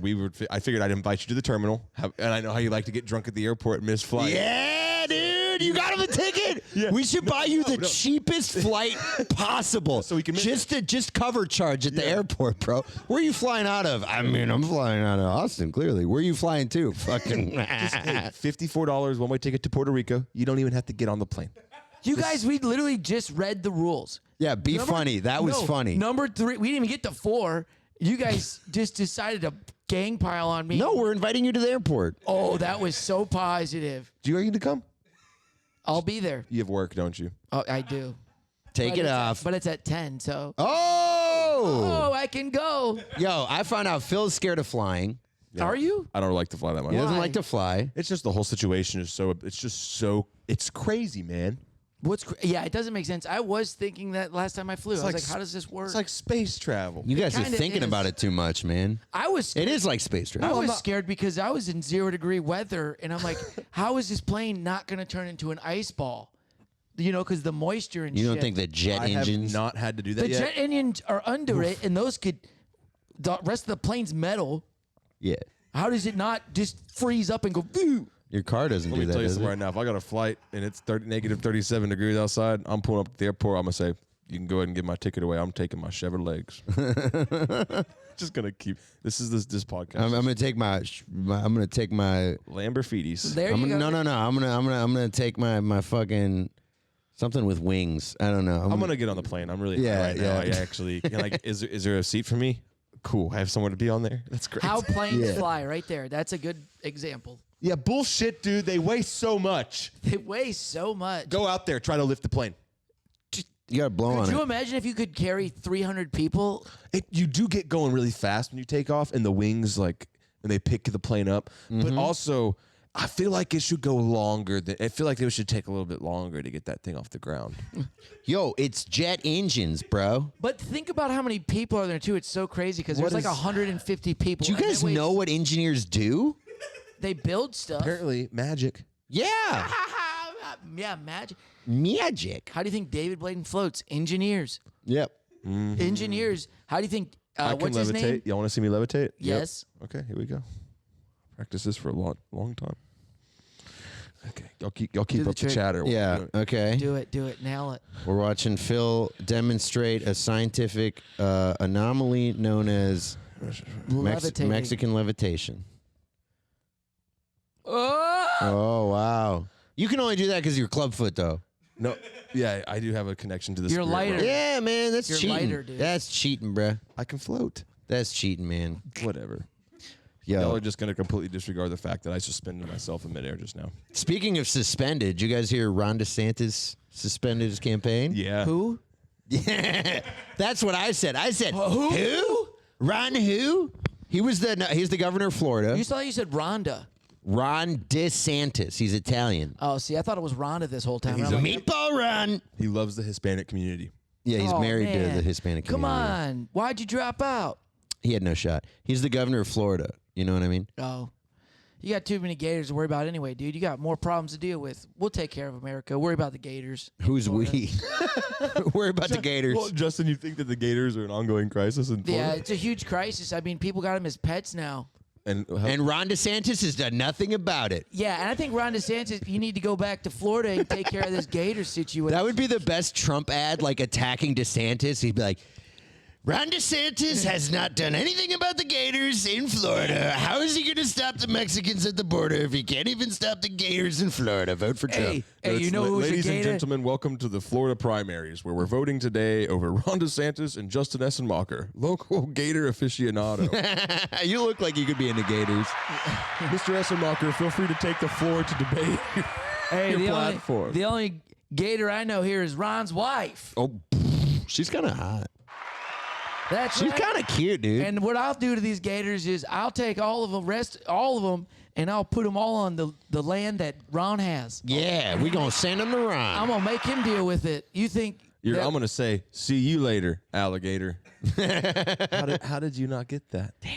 I figured I'd invite you to the terminal, and I know how you like to get drunk at the airport and miss flight. Yeah, dude, you got him a ticket. Yeah. We should buy you the cheapest flight possible. So we can just cover charge at the airport, bro. Where are you flying out of? I mean, I'm flying out of Austin, clearly. Where are you flying to? Fucking $54 one-way ticket to Puerto Rico. You don't even have to get on the plane. You guys, we literally just read the rules. Yeah, funny. That was funny. Number 3, we didn't even get to 4. You guys just decided to gang pile on me. No, we're inviting you to the airport. Oh, that was so positive. Do you need to come? I'll be there. You have work, don't you? Oh, I do. Take it off. But it's at 10, so. Oh, I can go. Yo, I found out Phil's scared of flying. Yeah. Are you? I don't like to fly that much. He doesn't like to fly. It's just the whole situation is it's crazy, man. Yeah, it doesn't make sense. I was thinking that last time I flew. I was like, how does this work? It's like space travel. You guys are thinking about it too much, man. It is like space travel. I was scared because I was in 0-degree weather, and I'm like, how is this plane not going to turn into an ice ball? You know, because the moisture and shit. You don't think the jet engines? I have not had to do that yet. The jet engines are under it, and the rest of the plane's metal. Yeah. How does it not just freeze up and go, Phew? Your car doesn't do Let me that. tell you does something it? right now. If I got a flight and it's negative 37 degrees outside, I'm pulling up at the airport. I'm gonna say, you can go ahead and give my ticket away. I'm taking my Chevrolet legs. Just gonna keep. This is this podcast. I'm gonna take my. I'm gonna take my. Lamborghinis. There you go. No. I'm gonna take my fucking something with wings. I don't know. I'm gonna get on the plane. I'm really high right now. I actually like. Is there a seat for me? Cool. I have somewhere to be on there. That's great. How planes fly, right there. That's a good example. Yeah, bullshit, dude. They weigh so much. They weigh so much. Go out there, try to lift the plane. You gotta blow on Could you it. imagine if you could carry 300 people? You do get going really fast when you take off, and the wings and they pick the plane up. But also, I feel like it should go longer. I feel like they should take a little bit longer to get that thing off the ground. Yo, it's jet engines, bro. But think about how many people are there too. It's so crazy because there's like 150 people. Do you and guys that weighs- know what engineers do? They build stuff. Apparently, magic. Yeah, Yeah, magic. magic. How do you think David Bladen floats? Engineers. Yep. Engineers. How do you think? I can What's his levitate. name? Y'all want to see me levitate? Yes. Yep. Okay, here we go. Practice this for a long time. Okay, y'all keep the up the trick. chatter. while Yeah. we're doing it. Okay. Do it. Nail it. We're watching Phill demonstrate a scientific anomaly known as Levitating. Mexican levitation. Oh! Oh wow! You can only do that because you're clubfoot, though. No, yeah, I do have a connection to the You're spirit lighter. realm. Yeah, man, that's You're cheating. lighter, dude. That's cheating, bruh. I can float. That's cheating, man. Whatever. Yo, Y'all are just gonna completely disregard the fact that I suspended myself in midair just now. speaking of suspended, you guys hear Ron DeSantis suspended his campaign? Yeah. Who? Yeah, that's what I said. I said, Who? Ron who? He's the governor of Florida. You said Rhonda. Ron DeSantis. He's Italian. Oh, see, I thought it was Rhonda this whole time. He's I'm a like, Meatball Ron. He loves the Hispanic community. Yeah, he's oh, married to man. the Hispanic Come community. on. Why'd you drop out? He had no shot. He's the governor of Florida. You know what I mean? Oh. You got too many gators to worry about anyway, dude. You got more problems to deal with. We'll take care of America. Worry about the gators. Who's we? Worry about the Gators. Well, Justin, you think that the Gators are an ongoing crisis in Florida? Yeah, it's a huge crisis. I mean, people got them as pets now. And And Ron DeSantis has done nothing about it. Yeah, and I think Ron DeSantis, you need to go back to Florida and take care of this gator situation. That would be the best Trump ad, like attacking DeSantis. He'd be like, Ron DeSantis has not done anything about the Gators in Florida. How is he going to stop the Mexicans at the border if he can't even stop the Gators in Florida? Vote for Trump. Hey, you know who's a ladies and gator? gentlemen, welcome to the Florida primaries, where we're voting today over Ron DeSantis and Justin Essenmacher, local Gator aficionado. You look like you could be in the Gators. Mr. Essenmacher, feel free to take the floor to debate Hey, your the platform. the only gator I know here is Ron's wife. Oh, she's kind of hot. That's She's right. kind of cute, dude. And what I'll do to these gators is I'll take all of them, and I'll put them all on the land that Ron has. yeah, we going to send him to Ron. I'm gonna make him deal with it. You think? that- I'm going to say, see you later, alligator. How did you not get that? Damn.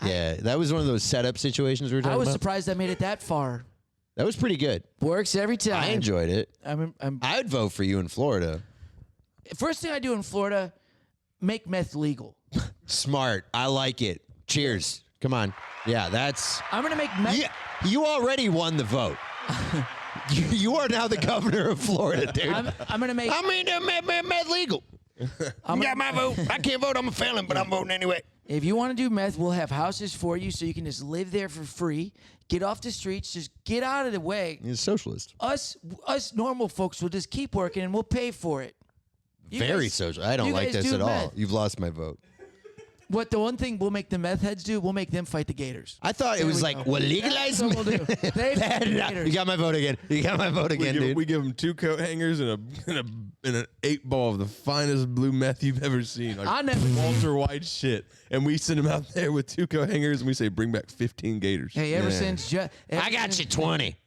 Yeah, that was one of those setup situations we were talking I was about. surprised I made it that far. That was pretty good. Works every time. I enjoyed it. I'm I would vote for you in Florida. First thing I do in Florida, make meth legal. Smart. I like it. Cheers. Come on. Yeah, that's. I'm gonna make meth. Yeah, you already won the vote. you are now the governor of Florida, dude. I'm gonna make. I mean, meth legal. You got my vote. I can't vote. I'm a felon, but I'm voting anyway. If you want to do meth, we'll have houses for you so you can just live there for free. Get off the streets. Just get out of the way. He's a socialist. Us normal folks will just keep working and we'll pay for it. You Very guys- social. I don't you like guys this do at all. meth. You've lost my vote. What the one thing we'll make the meth heads do, we'll make them fight the gators. I thought it There was we like, go. well, legalize That's what we'll do. They fight the gators. You got my vote again. You got my vote again, dude. We give them 2 coat hangers and an 8 ball of the finest blue meth you've ever seen. Like I never- Walter White shit. And we send them out there with 2 coat hangers and we say, bring back 15 gators. Hey, ever Yeah. since I got you 20.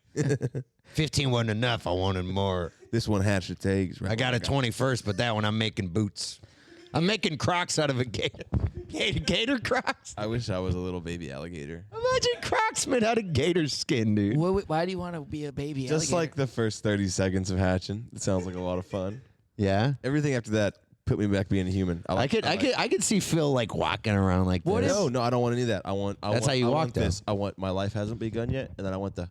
15 wasn't enough. I wanted more. This one hatched its eggs. Right? I got a 21st, but that one I'm making boots. I'm making Crocs out of a gator. Gator Crocs? I wish I was a little baby alligator. Imagine Crocs made out of gator skin, dude. Why do you want to be a baby? Just alligator? like the first 30 seconds of hatching. It sounds like a lot of fun. Yeah. Everything after that put me back being a human. I could see Phil like walking around like What this. if- No, I don't want any of that. That's how you I walk, want though. this. I want my life hasn't begun yet, and then I want the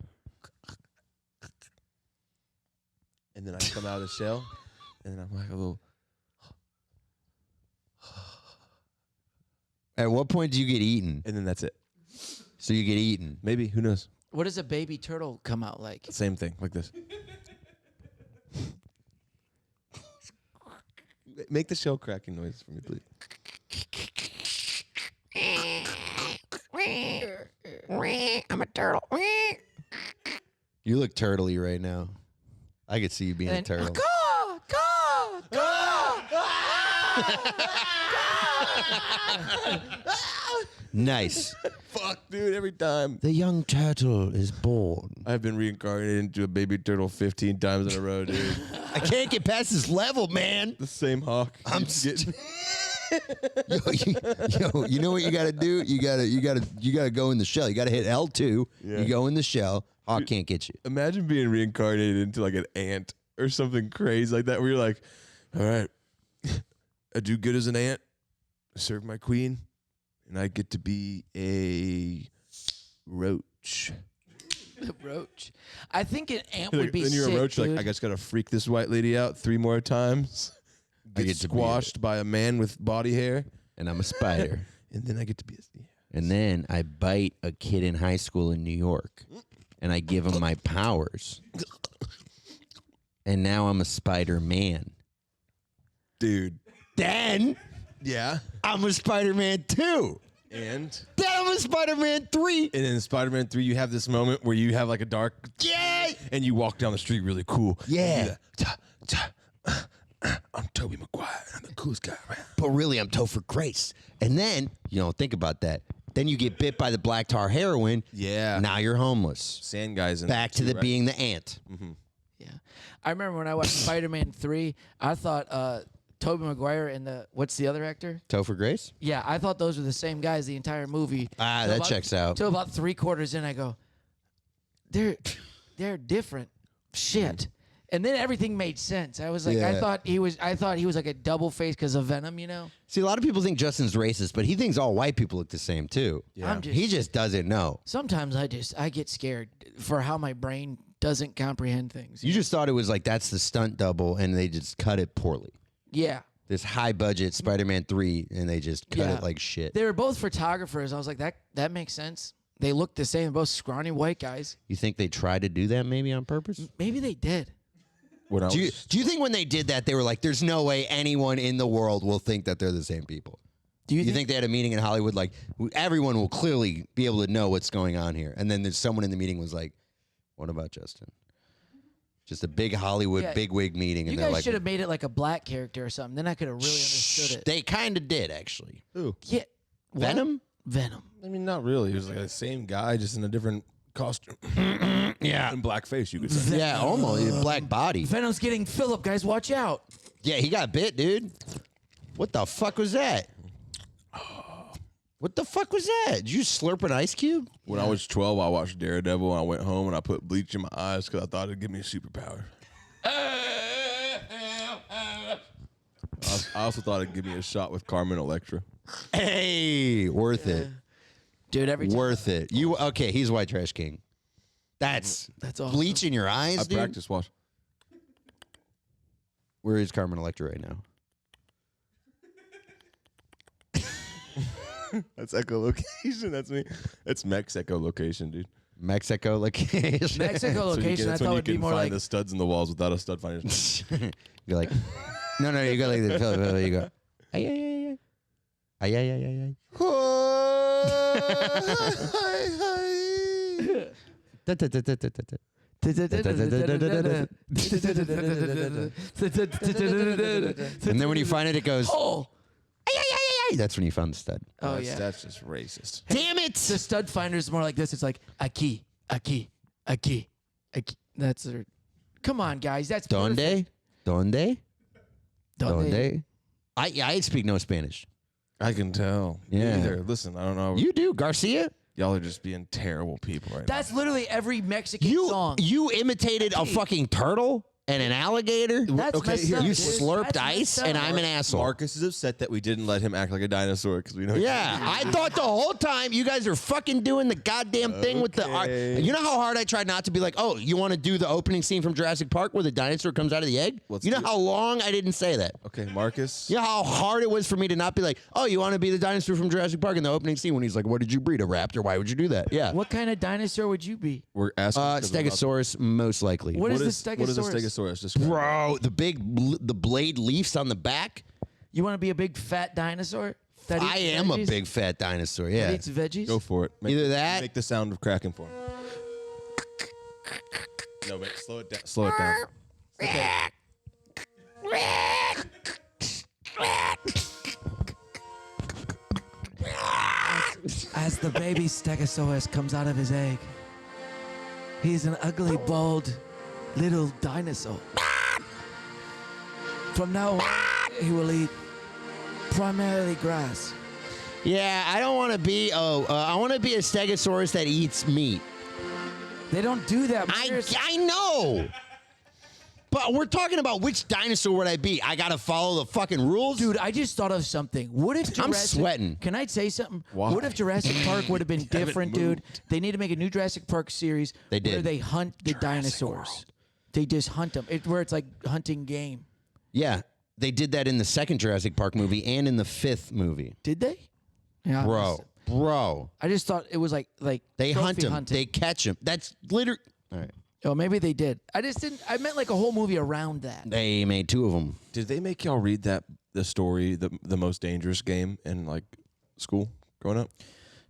and then I come out of the shell, and then I'm like a little. At what point do you get eaten? And then that's it. So you get eaten. Maybe, who knows? What does a baby turtle come out like? Same thing, like this. Make the shell cracking noise for me, please. I'm a turtle. You look turtley right now. I could see you being a turtle. Caw, caw, caw. Nice. Fuck, dude, every time. The young turtle is born. I've been reincarnated into a baby turtle 15 times in a row, dude. I can't get past this level, man. The same hawk. I'm getting. Yo, you know what you gotta do? You gotta go in the shell. You gotta hit L2. Yeah. You go in the shell. Hawk can't get you. Imagine being reincarnated into like an ant or something crazy like that, where you're like, all right, I do good as an ant, I serve my queen, and I get to be a roach. Roach. I think an ant would be then you're sick, a roach, dude. like, I just gotta freak this white lady out 3 more times. Get get to be squashed by a man with body hair, And I'm a spider. and then I get to be a. And then I bite a kid in high school in New York. And I give him my powers. And now I'm a Spider-Man. Dude. Then Yeah. I'm a Spider-Man 2. And Then I'm a Spider-Man 3. in Spider-Man 3, you have this moment where you have like a dark, Yay! and you walk down the street really cool. Yeah. I'm Tobey Maguire. I'm the coolest guy around. But really, I'm Topher Grace. And then, think about that. Then you get bit by the black tar heroin. Yeah. Now you're homeless. Sand guys. In Back to the being the ant. Yeah. I remember when I watched Spider-Man 3, I thought Tobey Maguire and what's the other actor? Topher Grace? Yeah, I thought those were the same guys the entire movie. Ah, that checks out. Till about 3/4 in, I go, they're different. Shit. And then everything made sense. I was like, Yeah. I thought he was like a double face because of Venom, you know? See, a lot of people think Justin's racist, but he thinks all white people look the same, too. Yeah. He just doesn't know. Sometimes I get scared for how my brain doesn't comprehend things. You just thought it was like, that's the stunt double, and they just cut it poorly. Yeah. This high-budget Spider-Man 3, and they just cut Yeah. it like shit. They were both photographers. I was like, that makes sense. They look the same. They're both scrawny white guys. You think they tried to do that maybe on purpose? Maybe they did. Do you think when they did that, they were like, there's no way anyone in the world will think that they're the same people? Do You think they had a meeting in Hollywood like, everyone will clearly be able to know what's going on here? And then there's someone in the meeting was like, what about Justin? Just a big Hollywood bigwig meeting. And You they're guys like, should have made it like a black character or something. Then I could have really understood it. They kind of did, actually. Who? Yeah. What? Venom? Venom. I mean, not really. He was like the same guy, just in a different costume. Yeah. In blackface, you could say. Yeah, almost. Black body. Venom's getting Phillip, guys. Watch out. Yeah, he got bit, dude. What the fuck was that? What the fuck was that? Did you slurp an ice cube? When I was 12, I watched Daredevil, and I went home and I put bleach in my eyes because I thought it'd give me a superpower. I also thought it'd give me a shot with Carmen Electra. Hey, worth it. Dude, every time. Worth it. He's White Trash King. That's awesome. bleach in your eyes, I dude. practice watch. Where is Carmen Electra right now? That's echolocation. That's me. That's Mex echolocation, dude. Mexico location. Mexico location, I That's thought when you would be can more find like. the studs in the walls without a stud finder. You're like, no, you go like this. You go, ay, ay, ay, ay. Ay, ay, ay, ay, ay. Da, da, da, da, da, da, da. And then when you find it, it goes, Oh, ay, ay, ay, ay, ay. That's when you found the stud. oh yeah. That's just racist. Damn it! The stud finder is more like this. It's like a key, a key, a key, a key. That's their. Come on, guys. That's perfect. Donde? Donde? I speak no Spanish. I can tell. Yeah. Either. Listen, I don't know. You do, Garcia. Y'all are just being terrible people right That's literally every Mexican You song. imitated a fucking turtle. and an alligator. That's messed up, you dude. slurped That's ice, messed up. and I'm an asshole. Marcus is upset that we didn't let him act like a dinosaur because we know. Yeah, I thought the whole time you guys are fucking doing the goddamn thing with the art. You know how hard I tried not to be like, oh, you want to do the opening scene from Jurassic Park where the dinosaur comes out of the egg? You know how long I didn't say that? Okay, Marcus. You know how hard it was for me to not be like, oh, you want to be the dinosaur from Jurassic Park in the opening scene when he's like, what did you breed, a raptor? Why would you do that? Yeah. What kind of dinosaur would you be? We're asking. Stegosaurus, most likely. What is the Stegosaurus? What is a Stegosaurus? Describe. Bro, the blade leaves on the back. You want to be a big fat dinosaur? That I eats am a veggies? big fat dinosaur. Yeah. That eats veggies? Go for it. Either that. Make the sound of cracking for him. No, wait. Slow it down. Slow it down. As the baby Stegosaurus comes out of his egg, he's an ugly, bald, little dinosaur. From now on, he will eat primarily grass. Yeah, I don't want to be. I want to be a Stegosaurus that eats meat. They don't do that. I know. But we're talking about which dinosaur would I be? I gotta follow the fucking rules, Dude, I just thought of something. What if Jurassic... I'm sweating. Can I say something? Why? What if Jurassic Park would have been different, dude? They need to make a new Jurassic Park series They did. where they hunt the dinosaurs. They just hunt them. Where it's like hunting game. Yeah, they did that in the second Jurassic Park movie and in the fifth movie. Did they? Yeah, Bro. I just thought it was like They hunt trophy him. hunting. They catch him. That's literally. All right. Oh, maybe they did. I just didn't. I meant like a whole movie around that. They made two of them. Did they make y'all read the story, the most dangerous game in like school growing up?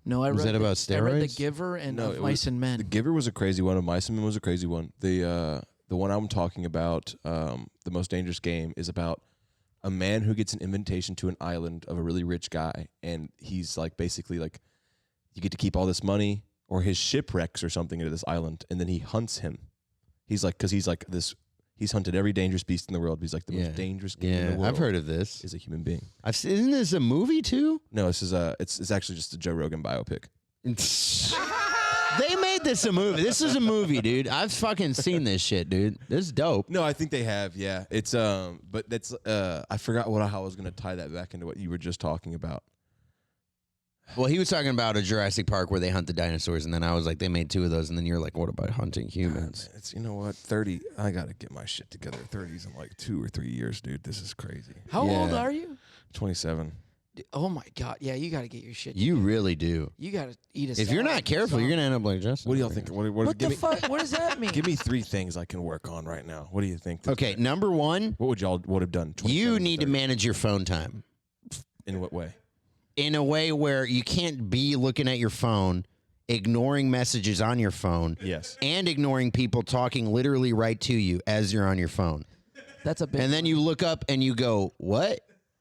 No, I read. Was that about I read The steroids? Giver and No, Of it Mice was- and Men. The Giver was a crazy one. Of Mice and Men was a crazy one. The one I'm talking about, the most dangerous game, is about a man who gets an invitation to an island of a really rich guy, and he's like basically like, you get to keep all this money, or his ship wrecks or something into this island, and then he hunts him. He's like, because he's like this. He's hunted every dangerous beast in the world. He's like the most dangerous game in the world. I've heard of this. Is a human being. Isn't this a movie too? No, this is it's actually just a Joe Rogan biopic. They made this a movie. This is a movie, dude. I've fucking seen this shit, dude. This is dope. No, I think they have. Yeah, it's but that's I forgot how I was gonna tie that back into what you were just talking about. Well, he was talking about a Jurassic Park where they hunt the dinosaurs, and then I was like, they made two of those, and then you're like, what about hunting humans? It's, you know what, 30. I gotta get my shit together. 30's in like 2 or 3 years, dude. This is crazy. How Yeah. old are you? 27. Oh my God! Yeah, you got to get your shit. You really do. You got to eat a. If you're salad not and careful, you're salt. gonna end up like Justin. What do y'all think? What the fuck? What does that mean? Give me 3 things I can work on right now. What do you think? Okay, number one, What would y'all would have done? you 27 need to 30? manage your phone time In what way? in a way where you can't be looking at your phone, ignoring messages on your phone, Yes. and ignoring people talking literally right to you as you're on your phone. That's a big. And then you look up and you go, "What?"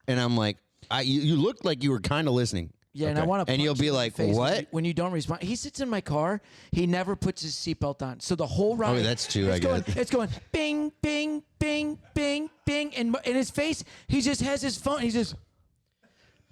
And I'm like, you looked like you were kind of listening. Yeah, and I want to. And you'll be like, "What?" When you don't respond. He sits in my car. He never puts his seatbelt on. So the whole ride. Oh, that's true, It's I going, guess. It's going bing, bing, bing, bing, bing, and in his face, he just has his phone. He's just.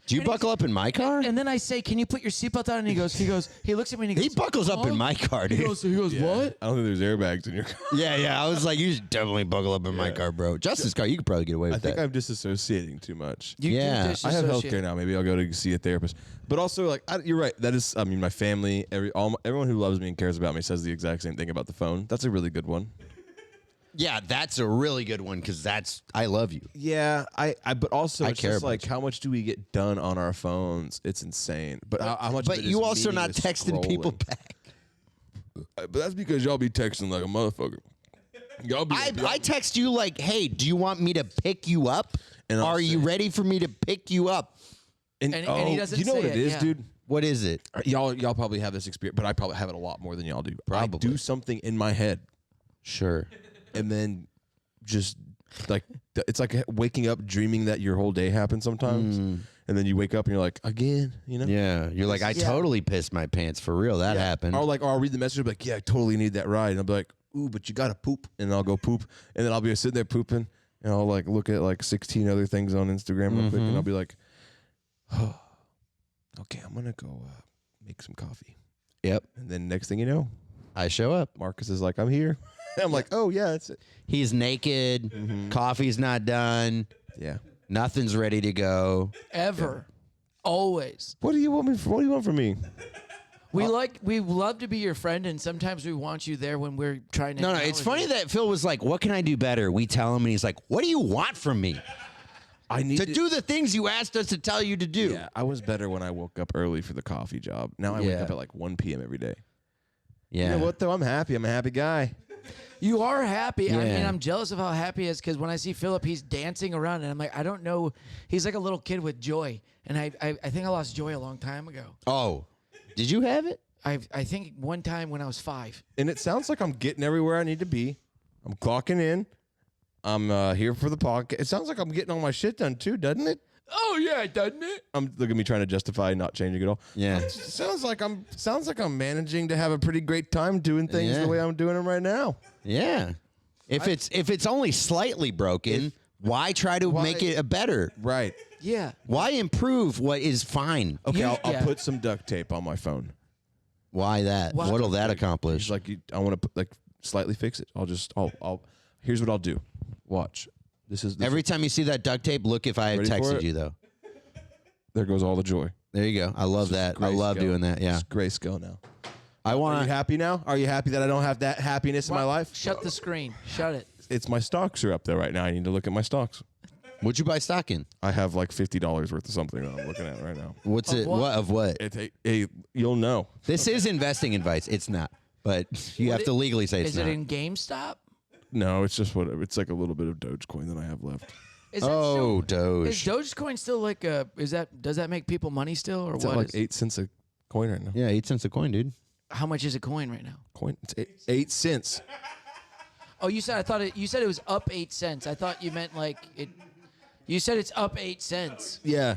Do you buckle up in my car? And then I say, "Can you put your seatbelt on?" And he looks. He looks at me and he He goes. buckles up in "Huh?" my car, dude. He goes. What? I don't think there's airbags in your car. Yeah. I was like, you should definitely buckle up in my car, bro. Justin's car, you could probably get away I with think that. I'm disassociating too much. You do Yeah. I have disassociate. healthcare now. Maybe I'll go to see a therapist. But also, like, you're right. That is, I mean, my family, everyone who loves me and cares about me says the exact same thing about the phone. That's a really good one. Yeah, that's a really good one because I love you. Yeah, but also, I it's care just about like, you. how much do we get done on our phones? It's insane. But how much? of But it you is also not meaningless texting people scrolling? back. But that's because y'all be texting like a motherfucker. Y'all be. I text you like, hey, do you want me to pick you up? And I'll Are you say- ready for me to pick you up? And he doesn't You know say what it is, yeah. dude? What is it? Y'all probably have this experience, but I probably have it a lot more than y'all do. I Probably. do something in my head, Sure. and then just like it's like waking up dreaming that your whole day happened sometimes, and then you wake up and you're like, again, you know? Yeah. You're like, I Yeah. totally pissed my pants for real. That happened. Or like, or I'll read the message, I'll be like, yeah, I totally need that ride, and I'll be like, ooh, but you gotta poop, and I'll go poop, and then I'll be sitting there pooping, and I'll like look at like 16 other things on Instagram real quick, and I'll be like, oh, okay, I'm gonna go make some coffee, Yep. and then next thing you know, I show up. Marcus is like, I'm here. I'm like, oh yeah, that's it. He's naked. Coffee's not done. Yeah. Nothing's ready to go. Ever. Always. What do you want me? What do you want from me? We love to be your friend, and sometimes we want you there when we're trying to. No, it's funny that Phil was like, "What can I do better?" We tell him, and he's like, "What do you want from me?" I need to do the things you asked us to tell you to do. Yeah, I was better when I woke up early for the coffee job. Now I wake up at like 1 p.m. every day. Yeah. You know what though? I'm happy. I'm a happy guy. You are happy. Yeah. I mean, I'm jealous of how happy he is because when I see Phillip, he's dancing around, and I'm like, I don't know. He's like a little kid with joy, and I think I lost joy a long time ago. Oh, did you have it? I think one time when I was 5. And it sounds like I'm getting everywhere I need to be. I'm clocking in. I'm here for the podcast. It sounds like I'm getting all my shit done too, doesn't it? Oh yeah, doesn't it? Look at me trying to justify not changing it all. Yeah. Sounds like I'm managing to have a pretty great time doing things the way I'm doing them right now. Yeah. If it's only slightly broken, why try to make it a better? Right. Yeah. Why improve what is fine? Okay, I'll put some duct tape on my phone. Why that? What'll that accomplish? It's like I want to slightly fix it. I'll here's what I'll do. Watch. This Every time you see that duct tape, look if I have texted you though. There goes all the joy. There you go. I love that. I love doing that. Yeah. It's grayscale now. I want. Are you happy now? Are you happy that I don't have that happiness in my life? Shut the screen. Shut it. It's my stocks are up there right now. I need to look at my stocks. What'd you buy stock in? I have like $50 worth of something that I'm looking at right now. What's it? What of what? You'll know. This is investing advice. It's not, but you have to legally say it's not. Is it in GameStop? No, it's just it's like a little bit of Dogecoin that I have left. Is that still, Doge. Is Dogecoin still like a? Does that make people money still, or It's what? at like 8 cents a coin right now. Yeah, 8 cents a coin, dude. How much is a coin right now? Coin. It's 8 cents. Oh, you said you said it was up 8 cents. I thought you meant like it. You said it's up 8 cents. Yeah.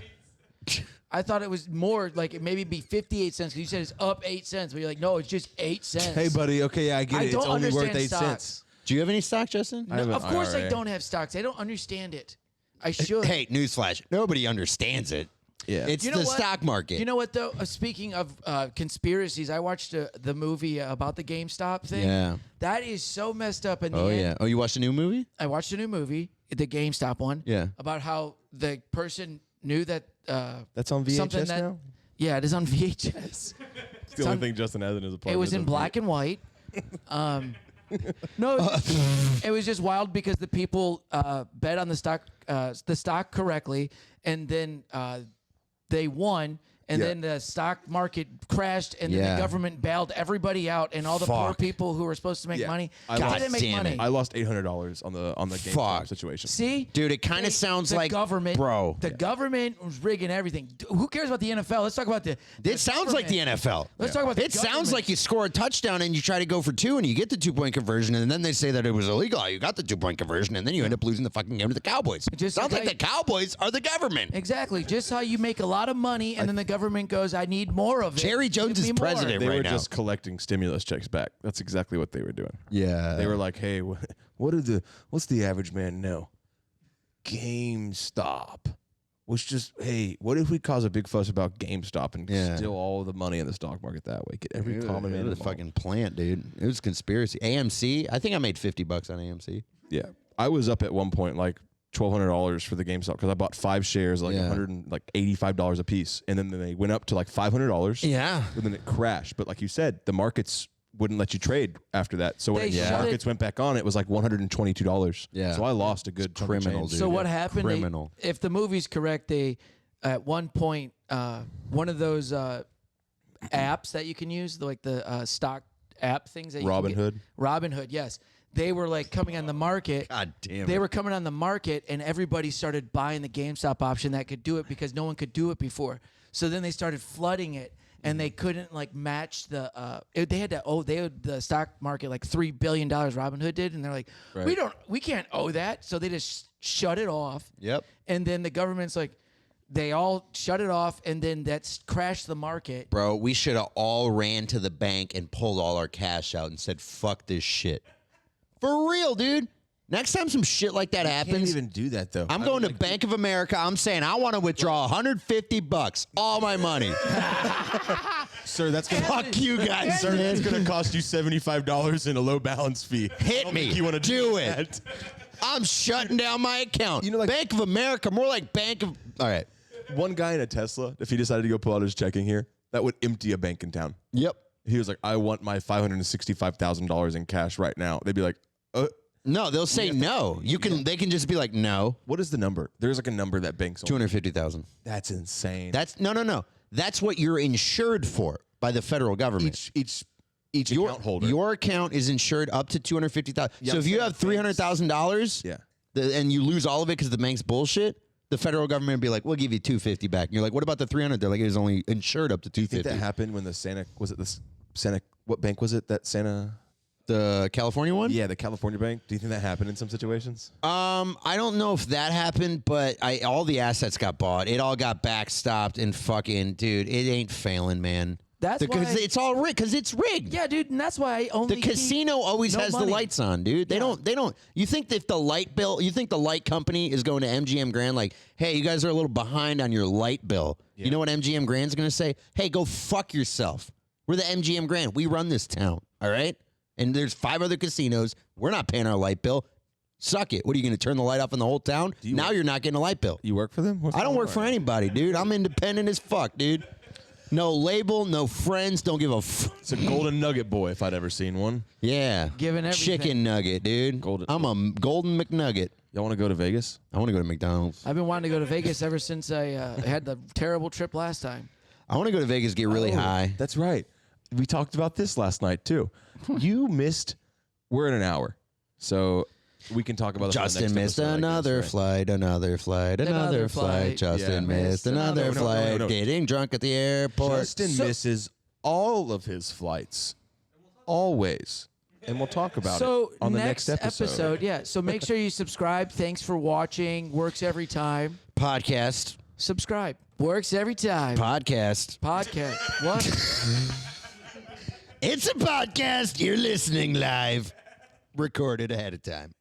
I thought it was more like it maybe be 58 cents because you said it's up 8 cents. But you're like, no, it's just 8 cents. Hey, buddy. Okay, I get it. It's only worth 8 cents. Do you have any stock, Justin? No, of course I don't have stocks. I don't understand it. I should. Hey, newsflash. Nobody understands it. Yeah. It's the stock market. You know what, though? Speaking of conspiracies, I watched the movie about the GameStop thing. Yeah. That is so messed up in the Oh, end. yeah. Oh, you watched a new movie? I watched a new movie, the GameStop one. Yeah. About how the person knew that. That's on VHS now? Yeah, it is on VHS. It's the only thing Justin has in his apartment. It was in black and white. No, it was just wild because the people bet on the stock correctly, and then they won, and then the stock market crashed, and then the government bailed everybody out, and all the poor people who were supposed to make money didn't make money. I lost $800 on the GameStop situation. See, dude, it kind of sounds like government, bro. The government was rigging everything. Who cares about the NFL? Let's talk about the. It sounds like the NFL. Let's talk about the It sounds like you score a touchdown and you try to go for 2 and you get the 2-point conversion and then they say that it was illegal. You got the 2-point conversion and then you end up losing the fucking game to the Cowboys. It just sounds like the Cowboys are the government. Exactly. Just how you make a lot of money and then the government goes, I need more of it. Jerry Jones is president They right were now. just collecting stimulus checks back. That's exactly what they were doing. Yeah. They were like, hey, what's the average man know? GameStop. Was just, hey, what if we cause a big fuss about GameStop and steal all the money in the stock market that way? Get every common man involved. Fucking plant, dude. It was conspiracy. AMC. I think I made $50 on AMC. Yeah, I was up at one point like $1,200 for the GameStop because I bought 5 shares, like $185 a piece, and then they went up to like $500. Yeah, and then it crashed. But like you said, the markets wouldn't let you trade after that. So when the markets went back on, it was like $122. Yeah. So I lost a good criminal, dude. So what happened? Criminal. If the movie's correct, they at one point one of those apps that you can use, like the stock app things that you can get. Robinhood, yes. They were like coming on the market. God damn it. They were coming on the market, and everybody started buying the GameStop option that could do it because no one could do it before. So then they started flooding it. And they couldn't like match the. They had the stock market like $3 billion. Robinhood did, and they're like, we can't owe that. So they just shut it off. Yep. And then the government's like, they all shut it off, and then that's crashed the market. Bro, we should have all ran to the bank and pulled all our cash out and said, "Fuck this shit." For real, dude. Next time some shit like that happens, Can't even do that though. I'm going to Bank of America. I'm saying I want to withdraw $150, all my money. Sir, that's gonna Fuck you guys, Sir, that's gonna cost you $75 in a low balance fee. Hit me. You want to do it? I'm shutting down my account. Like Bank of America, more like Bank of. All right. One guy in a Tesla, if he decided to go pull out his checking here, that would empty a bank in town. Yep. He was like, I want my $565,000 in cash right now. They'd be like, no, they'll say no. They can just be like, no. What is the number? There's like a number that banks. 250,000. That's insane. That's no. That's what you're insured for by the federal government. Each account holder. Your account is insured up to 250,000. So if you have $300,000, and you lose all of it because the bank's bullshit, the federal government would be like, we'll give you 250 back. And you're like, what about the 300? They're like, it is only insured up to 250. I think that happened when what bank was it that the California one? Yeah, the California bank. Do you think that happened in some situations? I don't know if that happened, but all the assets got bought. It all got backstopped and fucking, dude, it ain't failing, man. That's why it's all rigged. Because it's rigged. Yeah, dude, and that's why I only the casino always has the lights on, dude. They don't. You think if the light bill, you think the light company is going to MGM Grand like, hey, you guys are a little behind on your light bill. Yeah. You know what MGM Grand's going to say? Hey, go fuck yourself. We're the MGM Grand. We run this town. All right. And there's 5 other casinos. We're not paying our light bill. Suck it. What are you going to turn the light off in the whole town? Now you're not getting a light bill. You work for them? I don't work for anybody, dude. I'm independent as fuck, dude. No label, no friends. Don't give a It's a golden nugget boy if I'd ever seen one. Yeah. Giving everything. Chicken nugget, dude. I'm a golden McNugget. Y'all want to go to Vegas? I want to go to McDonald's. I've been wanting to go to Vegas ever since I had the terrible trip last time. I want to go to Vegas, get really high. That's right. We talked about this last night, too. You missed... We're in an hour. So... We can talk about Justin missed another flight. Justin missed another flight. Getting drunk at the airport. Justin misses all of his flights. Always. And we'll talk about it on the next episode. Yeah. So make sure you subscribe. Thanks for watching. Works every time. Podcast. Subscribe. Works every time. Podcast. What? It's a podcast. You're listening live. Recorded ahead of time.